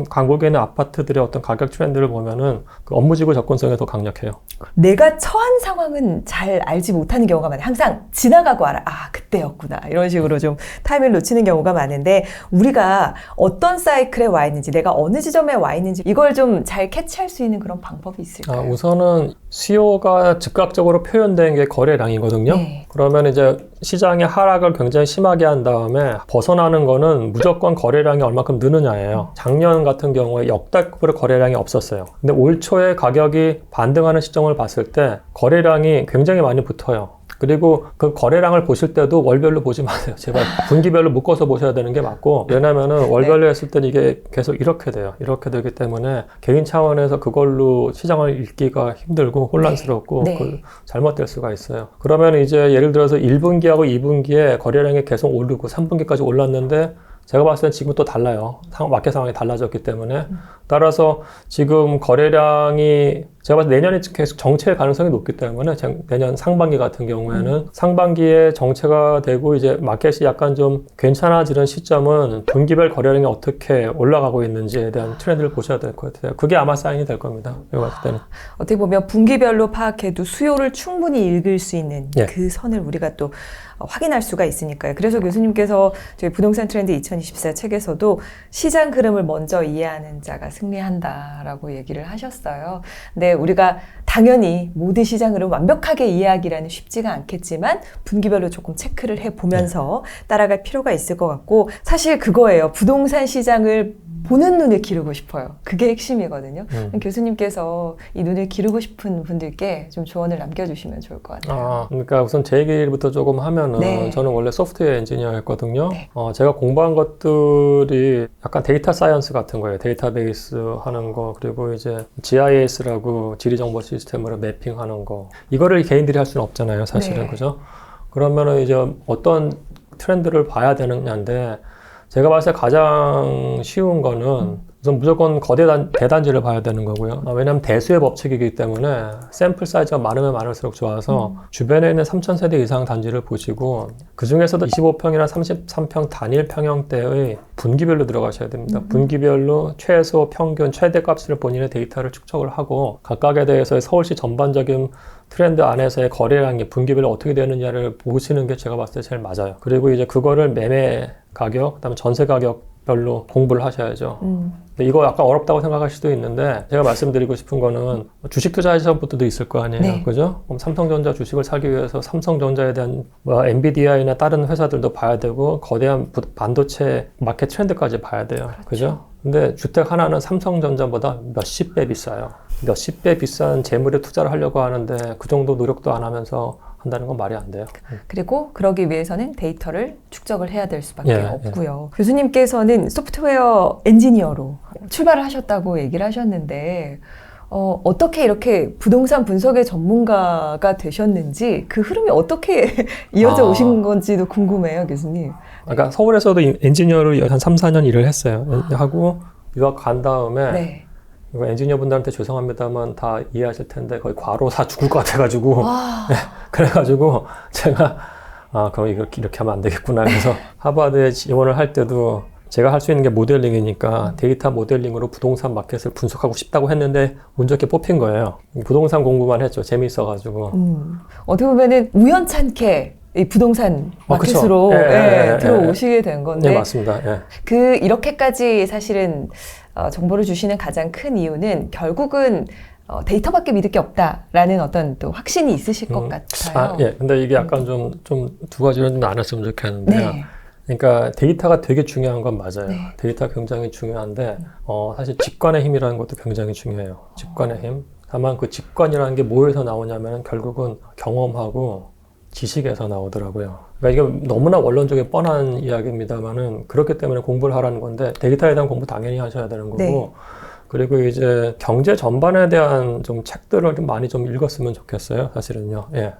강국에 있는 아파트들의 어떤 가격 트렌드를 보면은 그 업무지구 접근성이 더 강력해요.
내가 처한 상황은 잘 알지 못하는 경우가 많아요. 항상 지나가고 알아. 아, 그때였구나. 이런 식으로 좀 타이밍을 놓치는 경우가 많은데 우리가 어떤 사이클에 와 있는지 내가 어느 지점에 와 있는지 이걸 좀 잘 캐치할 수 있는 그런 방법이 있을까요?
우선은 수요가 즉각적으로 표현된 게 거래량이거든요.
네.
그러면 이제 시장의 하락을 굉장히 심하게 한 다음에 벗어나는 거는 무조건 거래량이 얼마큼 느느냐예요. 작년 같은 경우에 역대급으로 거래량이 없었어요. 근데 올 초에 가격이 반등하는 시점을 봤을 때 거래량이 굉장히 많이 붙어요. 그리고 그 거래량을 보실 때도 월별로 보지 마세요. 제발 분기별로 묶어서 보셔야 되는 게 맞고 왜냐면은 월별로 했을 때는 이게 계속 이렇게 돼요. 이렇게 되기 때문에 개인 차원에서 그걸로 시장을 읽기가 힘들고 혼란스럽고
네.
그 잘못될 수가 있어요. 그러면 이제 예를 들어서 1분기하고 2분기에 거래량이 계속 오르고 3분기까지 올랐는데 제가 봤을 땐 지금 또 달라요. 마켓 상황이 달라졌기 때문에. 따라서 지금 거래량이 제가 봤을 때 내년에 계속 정체의 가능성이 높기 때문에 내년 상반기 같은 경우에는 상반기에 정체가 되고 이제 마켓이 약간 좀 괜찮아지는 시점은 분기별 거래량이 어떻게 올라가고 있는지에 대한 트렌드를 보셔야 될 것 같아요. 그게 아마 사인이 될 겁니다. 제가 봤을 때는.
어떻게 보면 분기별로 파악해도 수요를 충분히 읽을 수 있는
예.
그 선을 우리가 또 확인할 수가 있으니까요. 그래서 교수님께서 저희 부동산 트렌드 2024 책에서도 시장 흐름을 먼저 이해하는 자가 승리한다라고 얘기를 하셨어요. 근데 우리가 당연히 모든 시장 흐름 완벽하게 이해하기라는 쉽지가 않겠지만 분기별로 조금 체크를 해보면서 따라갈 필요가 있을 것 같고 사실 그거예요. 부동산 시장을 보는 눈을 기르고 싶어요. 그게 핵심이거든요. 교수님께서 이 눈을 기르고 싶은 분들께 좀 조언을 남겨주시면 좋을 것 같아요.
그러니까 우선 제 얘기부터 조금 하면은
네.
저는 원래 소프트웨어 엔지니어였거든요.
네.
제가 공부한 것들이 약간 데이터 사이언스 같은 거예요. 데이터베이스 하는 거 그리고 이제 GIS라고 지리정보 시스템으로 매핑하는 거 이거를 개인들이 할 수는 없잖아요. 사실은.
네.
그죠? 그러면은 이제 어떤 트렌드를 봐야 되느냐인데 제가 봤을 때 가장 쉬운 거는 우선 무조건 거대 대단지를 봐야 되는 거고요. 왜냐하면 대수의 법칙이기 때문에 샘플 사이즈가 많으면 많을수록 좋아서 주변에 있는 3,000세대 이상 단지를 보시고 그 중에서도 25평이나 33평 단일 평형대의 분기별로 들어가셔야 됩니다. 분기별로 최소, 평균, 최대값을 본인의 데이터를 축적을 하고 각각에 대해서의 서울시 전반적인 트렌드 안에서의 거래량이 분기별로 어떻게 되느냐를 보시는 게 제가 봤을 때 제일 맞아요. 그리고 이제 그거를 매매 가격, 그다음에 전세 가격별로 공부를 하셔야죠. 근데 이거 약간 어렵다고 생각할 수도 있는데 제가 말씀드리고 싶은 거는 주식 투자하시는 분들도 있을 거 아니에요.
네.
그죠? 그럼 삼성전자 주식을 사기 위해서 삼성전자에 대한 엔비디아나 다른 회사들도 봐야 되고 거대한 반도체 마켓 트렌드까지 봐야 돼요. 그죠? 근데 주택 하나는 삼성전자보다 몇십 배 비싸요. 몇십 배 비싼 재물에 투자를 하려고 하는데 그 정도 노력도 안 하면서 한다는 건 말이 안 돼요.
그리고 그러기 위해서는 데이터를 축적을 해야 될 수밖에
예,
없고요. 교수님께서는 소프트웨어 엔지니어로 출발을 하셨다고 얘기를 하셨는데 어떻게 이렇게 부동산 분석의 전문가가 되셨는지 그 흐름이 어떻게 이어져 오신 건지도 궁금해요, 교수님.
그러니까 서울에서도 엔지니어로 한 3, 4년 일을 했어요. 하고 유학 간 다음에
네.
이거 엔지니어 분들한테 죄송합니다만 다 이해하실 텐데 거의 과로사 죽을 것 같아가지고 네, 그래가지고 제가 그럼 이렇게 하면 안 되겠구나 그래서 하버드에 지원을 할 때도 제가 할 수 있는 게 모델링이니까 데이터 모델링으로 부동산 마켓을 분석하고 싶다고 했는데 운 좋게 뽑힌 거예요. 부동산 공부만 했죠. 재미있어가지고.
어떻게 보면은 우연찮게 이 부동산 마켓으로 들어오시게 된 건데.
네, 맞습니다. 예.
이렇게까지 사실은 정보를 주시는 가장 큰 이유는 결국은 데이터밖에 믿을 게 없다라는 어떤 또 확신이 있으실 것 같아요.
예. 근데 이게 약간 좀 두 가지로 좀 나눴으면 좋겠는데요.
네.
그러니까 데이터가 되게 중요한 건 맞아요.
네.
데이터가 굉장히 중요한데 사실 직관의 힘이라는 것도 굉장히 중요해요. 직관의 힘. 다만 그 직관이라는 게 뭐에서 나오냐면 결국은 경험하고 지식에서 나오더라고요. 그러니까 이게 너무나 원론적인 뻔한 이야기입니다만은 그렇기 때문에 공부를 하라는 건데 데이터에 대한 공부 당연히 하셔야 되는 거고
네.
그리고 이제 경제 전반에 대한 좀 책들을 좀 많이 좀 읽었으면 좋겠어요. 사실은요. 예.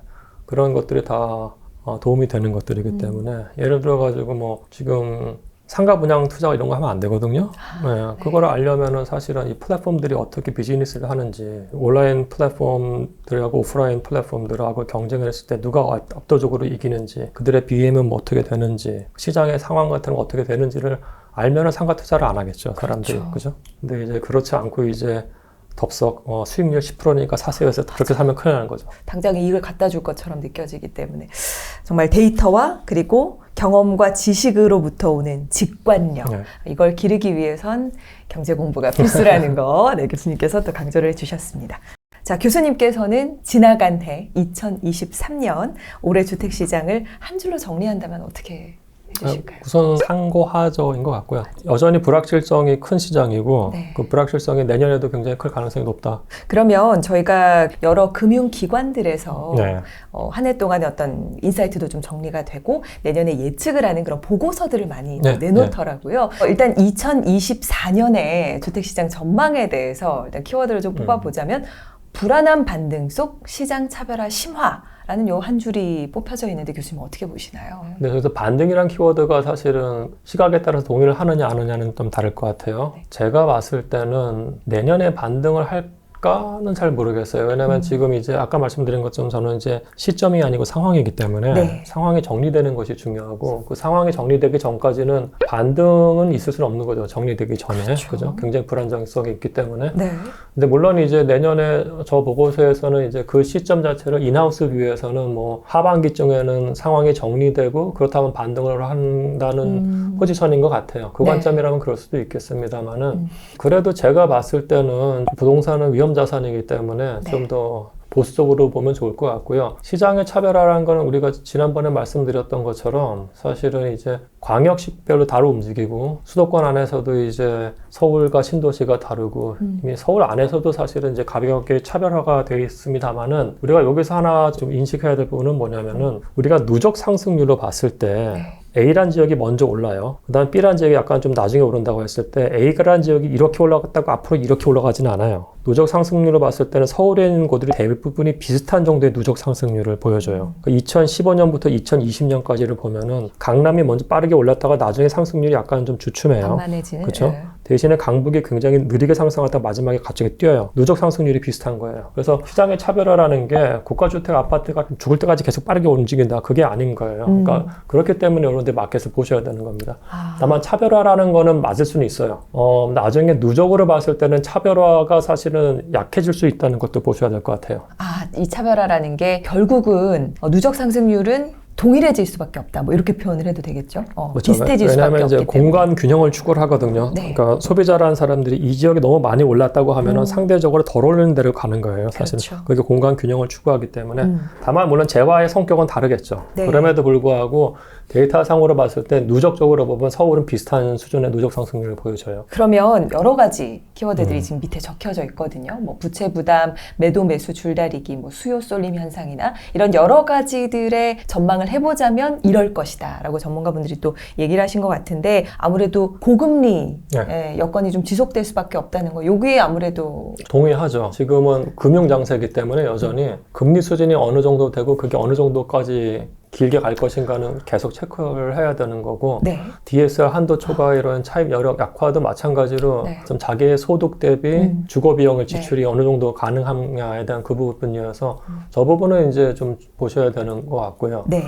그런 것들이 다 도움이 되는 것들이기 때문에 예를 들어 가지고 뭐 지금 상가 분양 투자 이런 거 하면 안 되거든요. 네. 그거를 알려면은 사실은 이 플랫폼들이 어떻게 비즈니스를 하는지 온라인 플랫폼들하고 오프라인 플랫폼들하고 경쟁을 했을 때 누가 압도적으로 이기는지 그들의 BM은 뭐 어떻게 되는지 시장의 상황 같은 거 어떻게 되는지를 알면은 상가 투자를 안 하겠죠. 사람들이.
그렇죠.
그죠? 근데 이제 그렇지 않고 이제 덥석 수익률 10%니까 사세요 해서 그렇게 사면 큰일 나는 거죠.
당장 이익을 갖다 줄 것처럼 느껴지기 때문에 정말 데이터와 그리고 경험과 지식으로부터 오는 직관력
네.
이걸 기르기 위해선 경제 공부가 필수라는 거 교수님께서 또 강조를 해주셨습니다. 자, 교수님께서는 지나간 해 2023년 올해 주택시장을 한 줄로 정리한다면 어떻게 해주실까요?
우선 상고하저인 것 같고요. 여전히 불확실성이 큰 시장이고
네.
그 불확실성이 내년에도 굉장히 클 가능성이 높다.
그러면 저희가 여러 금융기관들에서
네.
한 해 동안의 어떤 인사이트도 좀 정리가 되고 내년에 예측을 하는 그런 보고서들을 많이
네.
내놓더라고요. 일단 2024년에 주택시장 전망에 대해서 일단 키워드를 좀 뽑아보자면 불안한 반등 속 시장 차별화 심화라는 요 한 줄이 뽑혀져 있는데 교수님 어떻게 보시나요?
네, 그래서 반등이란 키워드가 사실은 시각에 따라서 동의를 하느냐 안 하느냐는 좀 다를 것 같아요.
네.
제가 봤을 때는 내년에 반등을 할까는 잘 모르겠어요. 왜냐하면 지금 이제 아까 말씀드린 것처럼 저는 이제 시점이 아니고 상황이기 때문에
네.
상황이 정리되는 것이 중요하고 그 상황이 정리되기 전까지는 반등은 있을 수는 없는 거죠. 정리되기 전에.
그렇죠.
그죠? 굉장히 불안정성이 있기 때문에.
네.
근데 물론 이제 내년에 저 보고서에서는 이제 그 시점 자체를 인하우스 뷰에서는 뭐 하반기쯤에는 상황이 정리되고 그렇다면 반등을 한다는 포지션인 것 같아요. 그
네.
관점이라면 그럴 수도 있겠습니다만은 그래도 제가 봤을 때는 부동산은 위험 자산이기 때문에
네.
좀 더 보수적으로 보면 좋을 것 같고요. 시장의 차별화라는 거는 우리가 지난번에 말씀드렸던 것처럼 사실은 이제 광역시별로 다르 움직이고 수도권 안에서도 이제 서울과 신도시가 다르고 이미 서울 안에서도 사실은 이제 가볍게 차별화가 되어 있습니다만은 우리가 여기서 하나 좀 인식해야 될 부분은 뭐냐면은 우리가 누적 상승률로 봤을 때 A란 지역이 먼저 올라요. 그 다음 B란 지역이 약간 좀 나중에 오른다고 했을 때 A란 지역이 이렇게 올라갔다고 앞으로 이렇게 올라가지는 않아요. 누적 상승률로 봤을 때는 서울에 있는 곳들이 대부분이 비슷한 정도의 누적 상승률을 보여줘요. 2015년부터 2020년까지를 보면은 강남이 먼저 빠르게 올랐다가 나중에 상승률이 약간 좀 주춤해요.
만만해지는.
그렇죠?
네.
대신에 강북이 굉장히 느리게 상승하다가 마지막에 갑자기 뛰어요. 누적 상승률이 비슷한 거예요. 그래서 시장의 차별화라는 게 고가주택 아파트가 죽을 때까지 계속 빠르게 움직인다. 그게 아닌 거예요. 그러니까 그렇기 때문에 이런 데 마켓을 보셔야 되는 겁니다. 다만 차별화라는 거는 맞을 수는 있어요. 나중에 누적으로 봤을 때는 차별화가 사실은 약해질 수 있다는 것도 보셔야 될 것 같아요.
이 차별화라는 게 결국은 누적 상승률은 동일해질 수밖에 없다. 뭐 이렇게 표현을 해도 되겠죠.
그렇죠.
비슷해질 수밖에
왜냐하면
없기
이제
때문에.
공간 균형을 추구를 하거든요.
네.
그러니까 소비자라는 사람들이 이 지역이 너무 많이 올랐다고 하면은 상대적으로 덜 오르는 데로 가는 거예요. 사실
그렇죠.
그게 공간 균형을 추구하기 때문에 다만 물론 재화의 성격은 다르겠죠.
네.
그럼에도 불구하고 데이터상으로 봤을 때 누적적으로 보면 서울은 비슷한 수준의 누적 상승률을 보여줘요.
그러면 여러 가지 키워드들이 지금 밑에 적혀져 있거든요. 뭐 부채 부담, 매도 매수 줄다리기, 뭐 수요 쏠림 현상이나 이런 여러 가지들의 전망을 해보자면 이럴 것이다라고 전문가분들이 또 얘기를 하신 것 같은데 아무래도 고금리
네.
여건이 좀 지속될 수밖에 없다는 거. 여기에 아무래도
동의하죠. 지금은 금융 장세이기 때문에 여전히 금리 수준이 어느 정도 되고 그게 어느 정도까지 길게 갈 것인가는 계속 체크를 해야 되는 거고
네.
DSR 한도 초과 이런 차입 여력 약화도 마찬가지로
네.
좀 자기의 소득 대비 주거 비용의 지출이
네.
어느 정도 가능하냐에 대한 그 부분이어서 저 부분은 이제 좀 보셔야 되는 것 같고요.
네.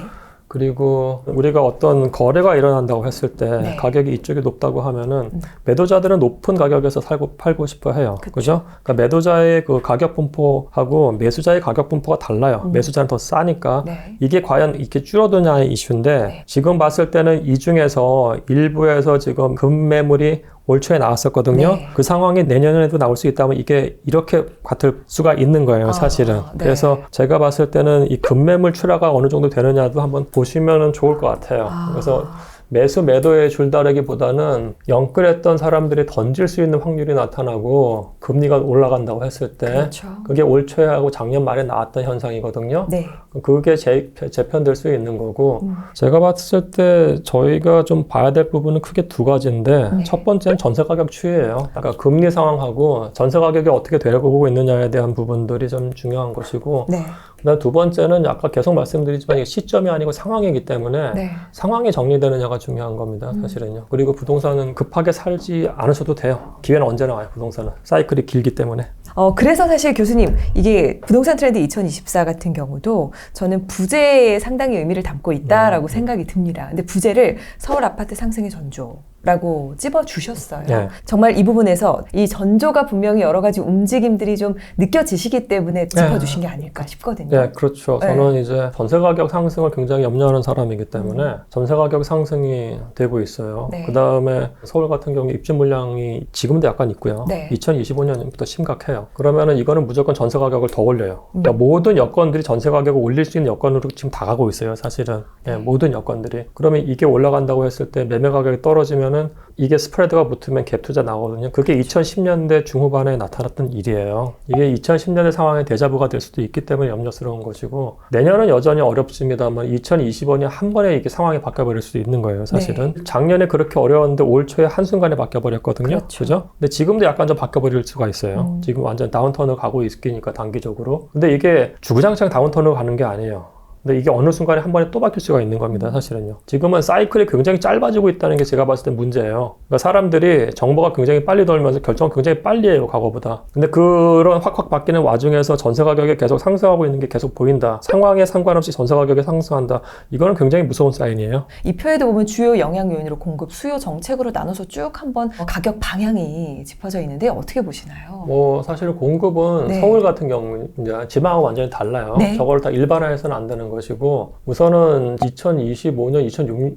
그리고 우리가 어떤 거래가 일어난다고 했을 때
네.
가격이 이쪽이 높다고 하면은 매도자들은 높은 가격에서 팔고 싶어 해요. 그죠? 그러니까 매도자의 그 가격 분포하고 매수자의 가격 분포가 달라요. 매수자는 더 싸니까
네.
이게 과연 이렇게 줄어드냐의 이슈인데
네.
지금 봤을 때는 이 중에서 일부에서 지금 급매물이 올 초에 나왔었거든요.
네.
그 상황이 내년에도 나올 수 있다면 이게 이렇게 같을 수가 있는 거예요, 사실은.
네.
그래서 제가 봤을 때는 이 급매물 출하가 어느 정도 되느냐도 한번 보시면 좋을 것 같아요. 그래서 매수 매도의 줄다리기보다는 영끌했던 사람들이 던질 수 있는 확률이 나타나고 금리가 올라간다고 했을 때
그렇죠.
그게 올 초에 하고 작년 말에 나왔던 현상이거든요.
네.
그게 재편될 수 있는 거고 제가 봤을 때 저희가 좀 봐야 될 부분은 크게 두 가지인데
네.
첫 번째는 전세 가격 추이예요. 그러니까 금리 상황하고 전세 가격이 어떻게 되고 있느냐에 대한 부분들이 좀 중요한 것이고
네.
그다음 두 번째는 아까 계속 말씀드리지만 이게 시점이 아니고 상황이기 때문에
네.
상황이 정리되느냐가 중요한 겁니다. 사실은요. 그리고 부동산은 급하게 살지 않으셔도 돼요. 기회는 언제나 와요. 부동산은. 사이클이 길기 때문에.
그래서 사실 교수님, 이게 부동산 트렌드 2024 같은 경우도 저는 부재에 상당히 의미를 담고 있다라고 생각이 듭니다. 근데 부재를 서울 아파트 상승의 전조라고 찝어주셨어요.
네.
정말 이 부분에서 이 전조가 분명히 여러 가지 움직임들이 좀 느껴지시기 때문에 짚어주신 게 아닐까 싶거든요.
네, 그렇죠.
네.
저는 이제 전세 가격 상승을 굉장히 염려하는 사람이기 때문에 전세 가격 상승이 되고 있어요.
네.
그 다음에 서울 같은 경우 입주 물량이 지금도 약간 있고요.
네.
2025년부터 심각해요. 그러면은 이거는 무조건 전세 가격을 더 올려요. 그러니까 모든 여건들이 전세 가격을 올릴 수 있는 여건으로 지금 다 가고 있어요. 사실은. 예, 모든 여건들이. 그러면 이게 올라간다고 했을 때 매매 가격이 떨어지면은 이게 스프레드가 붙으면 갭 투자 나오거든요. 그게 2010년대 중후반에 나타났던 일이에요. 이게 2010년대 상황의 데자부가 될 수도 있기 때문에 염려스러운 것이고 내년은 여전히 어렵습니다만 2025년 한 번에 이게 상황이 바뀌어버릴 수도 있는 거예요. 사실은. 작년에 그렇게 어려웠는데 올 초에 한순간에 바뀌어버렸거든요.
그렇죠.
그죠? 근데 지금도 약간 좀 바뀌어버릴 수가 있어요. 지금 완전 다운턴을 가고 있으니까 단기적으로. 근데 이게 주구장창 다운턴으로 가는 게 아니에요. 근데 이게 어느 순간에 한 번에 또 바뀔 수가 있는 겁니다, 사실은요. 지금은 사이클이 굉장히 짧아지고 있다는 게 제가 봤을 때 문제예요. 그러니까 사람들이 정보가 굉장히 빨리 돌면서 결정을 굉장히 빨리 해요, 과거보다. 근데 그런 확확 바뀌는 와중에서 전세 가격이 계속 상승하고 있는 게 계속 보인다. 상황에 상관없이 전세 가격이 상승한다. 이거는 굉장히 무서운 사인이에요.
이 표에도 보면 주요 영향 요인으로 공급, 수요 정책으로 나눠서 쭉 한번 가격 방향이 짚어져 있는데 어떻게 보시나요?
뭐 사실 공급은
네.
서울 같은 경우 이제 지방하고 완전히 달라요.
네.
저걸 다 일반화해서는 안 되는 것이고 우선은 2025년,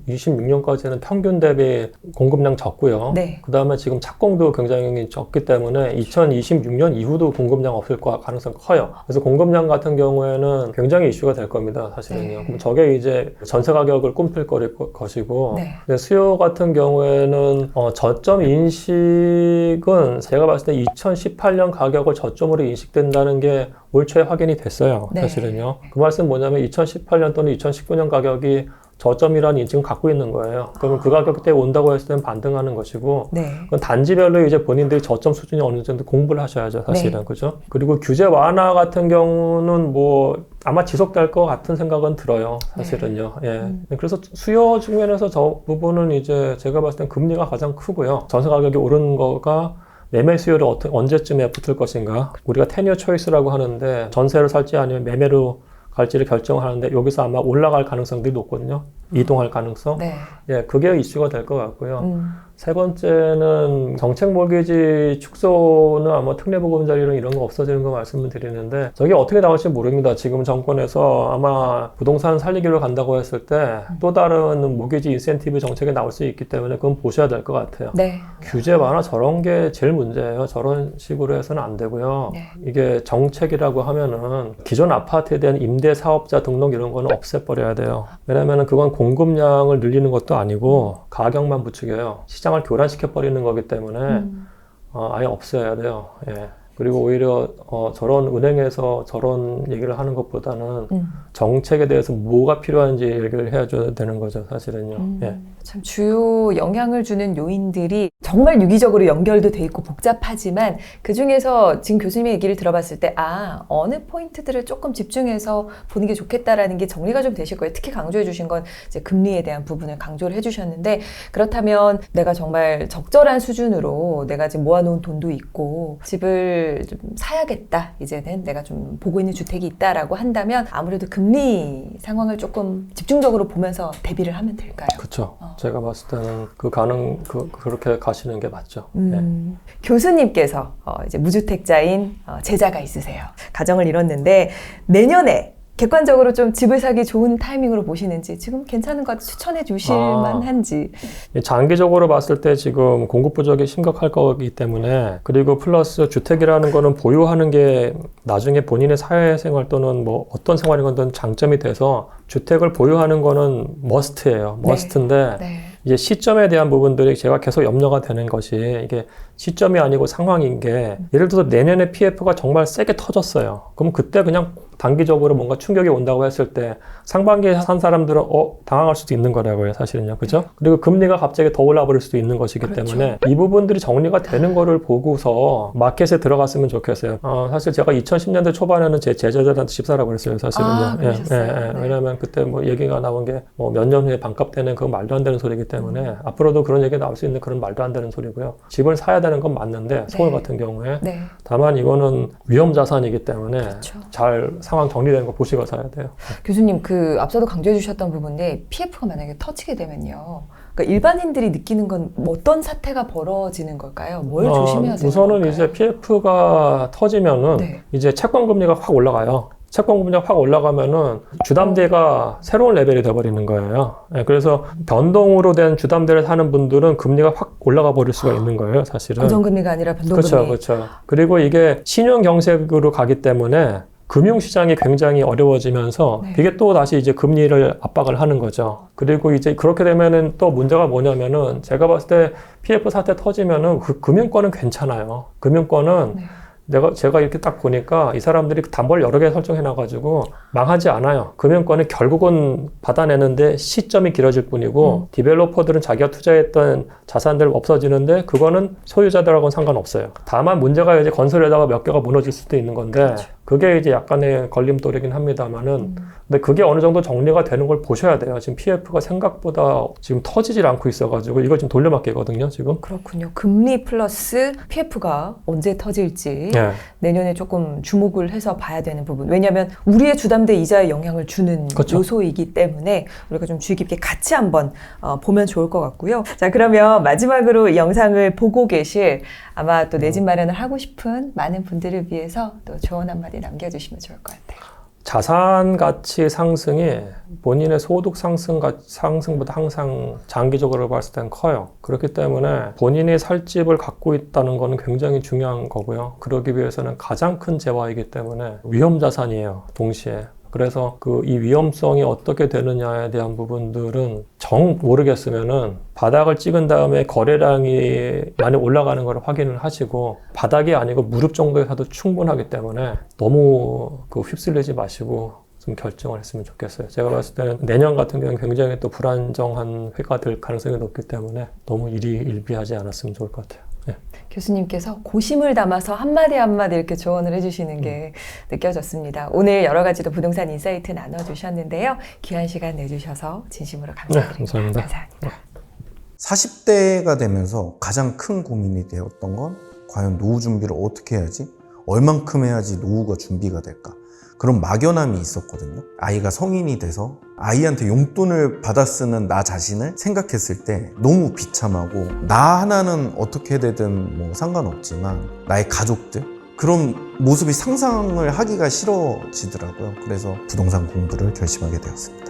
2026년까지는 평균 대비 공급량 적고요.
네.
그 다음에 지금 착공도 굉장히 적기 때문에 2026년 이후도 공급량 없을 가능성이 커요. 그래서 공급량 같은 경우에는 굉장히 이슈가 될 겁니다. 사실은요.
네.
그럼 저게 이제 전세 가격을 꿈틀 것이고
네.
근데 수요 같은 경우에는 저점 인식은 제가 봤을 때 2018년 가격을 저점으로 인식된다는 게 올 초에 확인이 됐어요.
네.
사실은요. 그 말씀 뭐냐면 2018년 또는 2019년 가격이 저점이라는 인식은 갖고 있는 거예요. 그러면 그 가격대에 온다고 했을 때는 반등하는 것이고
네.
그건 단지별로 이제 본인들이 저점 수준이 어느 정도 공부를 하셔야죠. 사실은.
네.
그죠? 그리고 규제 완화 같은 경우는 뭐 아마 지속될 것 같은 생각은 들어요. 사실은요. 예. 그래서 수요 측면에서 저 부분은 이제 제가 봤을 땐 금리가 가장 크고요. 전세 가격이 오르는 거가 매매 수요를 언제쯤에 붙을 것인가. 우리가 테니어 초이스라고 하는데 전세를 살지 아니면 매매로 갈지를 결정하는데 여기서 아마 올라갈 가능성들이 높거든요. 이동할 가능성.
네.
예, 그게 이슈가 될 것 같고요. 세 번째는 정책 몰기지 축소는 아마 특례보금자리론 이런 거 없어지는 거 말씀을 드리는데 저게 어떻게 나올지 모릅니다. 지금 정권에서 아마 부동산 살리기로 간다고 했을 때 또 다른 모기지 인센티브 정책이 나올 수 있기 때문에 그건 보셔야 될 것 같아요.
네.
규제 완화 저런 게 제일 문제예요. 저런 식으로 해서는 안 되고요.
네.
이게 정책이라고 하면은 기존 아파트에 대한 임대 사업자 등록 이런 거는 없애버려야 돼요. 왜냐면은 그건 공급량을 늘리는 것도 아니고 가격만 부추겨요. 시장을 교란시켜 버리는 거기 때문에 아예 없애야 돼요. 예. 그리고 오히려 저런 은행에서 저런 얘기를 하는 것보다는 정책에 대해서 뭐가 필요한지 얘기를 해줘야 되는 거죠, 사실은요. 예.
참 주요 영향을 주는 요인들이 정말 유기적으로 연결도 돼 있고 복잡하지만 그 중에서 지금 교수님의 얘기를 들어봤을 때 어느 포인트들을 조금 집중해서 보는 게 좋겠다라는 게 정리가 좀 되실 거예요. 특히 강조해 주신 건 이제 금리에 대한 부분을 강조를 해 주셨는데 그렇다면 내가 정말 적절한 수준으로 내가 지금 모아놓은 돈도 있고 집을 좀 사야겠다. 이제는 내가 좀 보고 있는 주택이 있다라고 한다면 아무래도 금리 상황을 조금 집중적으로 보면서 대비를 하면 될까요?
그렇죠. 제가 봤을 때는 그렇게 가시는 게 맞죠. 예.
교수님께서 이제 무주택자인 제자가 있으세요. 가정을 이뤘는데 내년에 객관적으로 좀 집을 사기 좋은 타이밍으로 보시는지 지금 괜찮은 것 같아 추천해 주실 만한지.
장기적으로 봤을 때 지금 공급 부족이 심각할 거기 때문에 그리고 플러스 주택이라는 거는 보유하는 게 나중에 본인의 사회생활 또는 뭐 어떤 생활이건 장점이 돼서 주택을 보유하는 거는 머스트예요. 머스트인데
네.
이제 시점에 대한 부분들이 제가 계속 염려가 되는 것이 이게 시점이 아니고 상황인 게 예를 들어서 내년에 PF가 정말 세게 터졌어요. 그럼 그때 그냥 단기적으로 뭔가 충격이 온다고 했을 때 상반기에 산 사람들은 당황할 수도 있는 거라고요, 사실은요. 그죠? 그리고 금리가 갑자기 더 올라버릴 수도 있는 것이기
그렇죠.
때문에 이 부분들이 정리가 되는 거를 보고서 마켓에 들어갔으면 좋겠어요. 사실 제가 2010년대 초반에는 제 제자들한테 집 사라고 그랬어요, 사실은요.
그러셨어요. 네.
왜냐면 그때 뭐 얘기가 나온 게 뭐 몇 년 후에 반값 되는 그건 말도 안 되는 소리이기 때문에 앞으로도 그런 얘기 나올 수 있는 그런 말도 안 되는 소리고요. 집을 사야 되는 건 맞는데 서울 같은 경우에 다만 이거는 위험 자산이기 때문에
그렇죠.
잘 상황 정리되는 거 보시고 사야 돼요.
교수님 앞서도 강조해 주셨던 부분인데 PF가 만약에 터지게 되면요. 그러니까 일반인들이 느끼는 건 어떤 사태가 벌어지는 걸까요? 뭘 조심해야 되는
우선은
걸까요?
이제 PF가 터지면은 이제 채권 금리가 확 올라가요. 채권 금리가 확 올라가면은 주담대가 새로운 레벨이 돼버리는 거예요. 네, 그래서 변동으로 된 주담대를 사는 분들은 금리가 확 올라가 버릴 수가 있는 거예요, 사실은.
고정금리가 아니라 변동금리.
그렇죠. 그리고 이게 신용경색으로 가기 때문에 금융시장이 굉장히 어려워지면서 이게 또 다시 이제 금리를 압박을 하는 거죠. 그리고 이제 그렇게 되면은 또 문제가 뭐냐면은 제가 봤을 때 PF 사태 터지면은 그 금융권은 괜찮아요. 금융권은 제가 이렇게 딱 보니까 이 사람들이 담보를 여러 개 설정해놔가지고 망하지 않아요. 금융권은 결국은 받아내는데 시점이 길어질 뿐이고 디벨로퍼들은 자기가 투자했던 자산들 없어지는데 그거는 소유자들하고는 상관없어요. 다만 문제가 이제 건설에다가 몇 개가 무너질 수도 있는 건데 그게 이제 약간의 걸림돌이긴 합니다만은 근데 그게 어느 정도 정리가 되는 걸 보셔야 돼요. 지금 PF가 생각보다 지금 터지질 않고 있어가지고 이거 지금 돌려막기거든요, 지금.
그렇군요. 금리 플러스 PF가 언제 터질지 내년에 조금 주목을 해서 봐야 되는 부분. 왜냐하면 우리의 주담대 이자에 영향을 주는 요소이기 때문에 우리가 좀 주의 깊게 같이 한번 보면 좋을 것 같고요. 자, 그러면 마지막으로 이 영상을 보고 계실 아마 또 내 집 마련을 하고 싶은 많은 분들을 위해서 또 조언 한마디 남겨주시면 좋을 것 같아요.
자산 가치 상승이 본인의 소득 상승보다 항상 장기적으로 봤을 땐 커요. 그렇기 때문에 본인이 살 집을 갖고 있다는 거는 굉장히 중요한 거고요. 그러기 위해서는 가장 큰 재화이기 때문에 위험 자산이에요, 동시에. 그래서 이 위험성이 어떻게 되느냐에 대한 부분들은 정 모르겠으면은 바닥을 찍은 다음에 거래량이 많이 올라가는 걸 확인을 하시고 바닥이 아니고 무릎 정도에 사도 충분하기 때문에 너무 휩쓸리지 마시고 좀 결정을 했으면 좋겠어요. 제가 봤을 때는 내년 같은 경우는 굉장히 또 불안정한 해가 될 가능성이 높기 때문에 너무 일비하지 않았으면 좋을 것 같아요. 네.
교수님께서 고심을 담아서 한마디 한마디 이렇게 조언을 해주시는 게 느껴졌습니다. 오늘 여러 가지도 부동산 인사이트 나눠주셨는데요. 귀한 시간 내주셔서 진심으로 감사드립니다.
감사합니다.
감사합니다.
40대가 되면서 가장 큰 고민이 되었던 건 과연 노후 준비를 어떻게 해야지? 얼만큼 해야지 노후가 준비가 될까? 그런 막연함이 있었거든요. 아이가 성인이 돼서 아이한테 용돈을 받아 쓰는 나 자신을 생각했을 때 너무 비참하고, 나 하나는 어떻게 되든 뭐 상관없지만 나의 가족들, 그런 모습이 상상을 하기가 싫어지더라고요. 그래서 부동산 공부를 결심하게 되었습니다.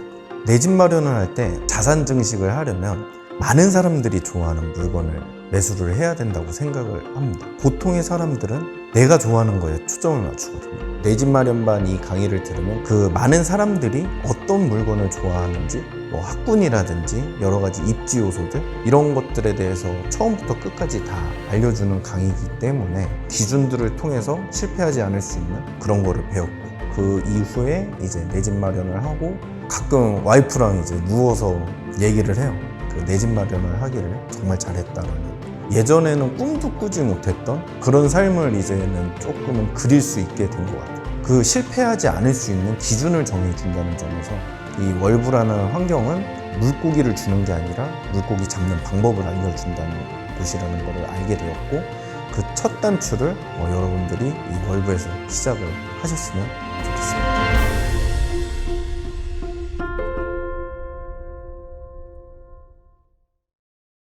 내 집 마련을 할 때 자산 증식을 하려면 많은 사람들이 좋아하는 물건을 매수를 해야 된다고 생각을 합니다. 보통의 사람들은 내가 좋아하는 거에 초점을 맞추거든요. 내 집 마련반 이 강의를 들으면 그 많은 사람들이 어떤 물건을 좋아하는지, 뭐 학군이라든지 여러 가지 입지 요소들, 이런 것들에 대해서 처음부터 끝까지 다 알려주는 강의이기 때문에 기준들을 통해서 실패하지 않을 수 있는 그런 거를 배웠고, 그 이후에 이제 내 집 마련을 하고 가끔 와이프랑 이제 누워서 얘기를 해요. 그 내 집 마련을 하기를 정말 잘했다라는. 예전에는 꿈도 꾸지 못했던 그런 삶을 이제는 조금은 그릴 수 있게 된 것 같아요. 그 실패하지 않을 수 있는 기준을 정해준다는 점에서 이 월부라는 환경은 물고기를 주는 게 아니라 물고기 잡는 방법을 알려준다는 곳이라는 것을 알게 되었고, 그 첫 단추를 여러분들이 이 월부에서 시작을 하셨으면 좋겠습니다.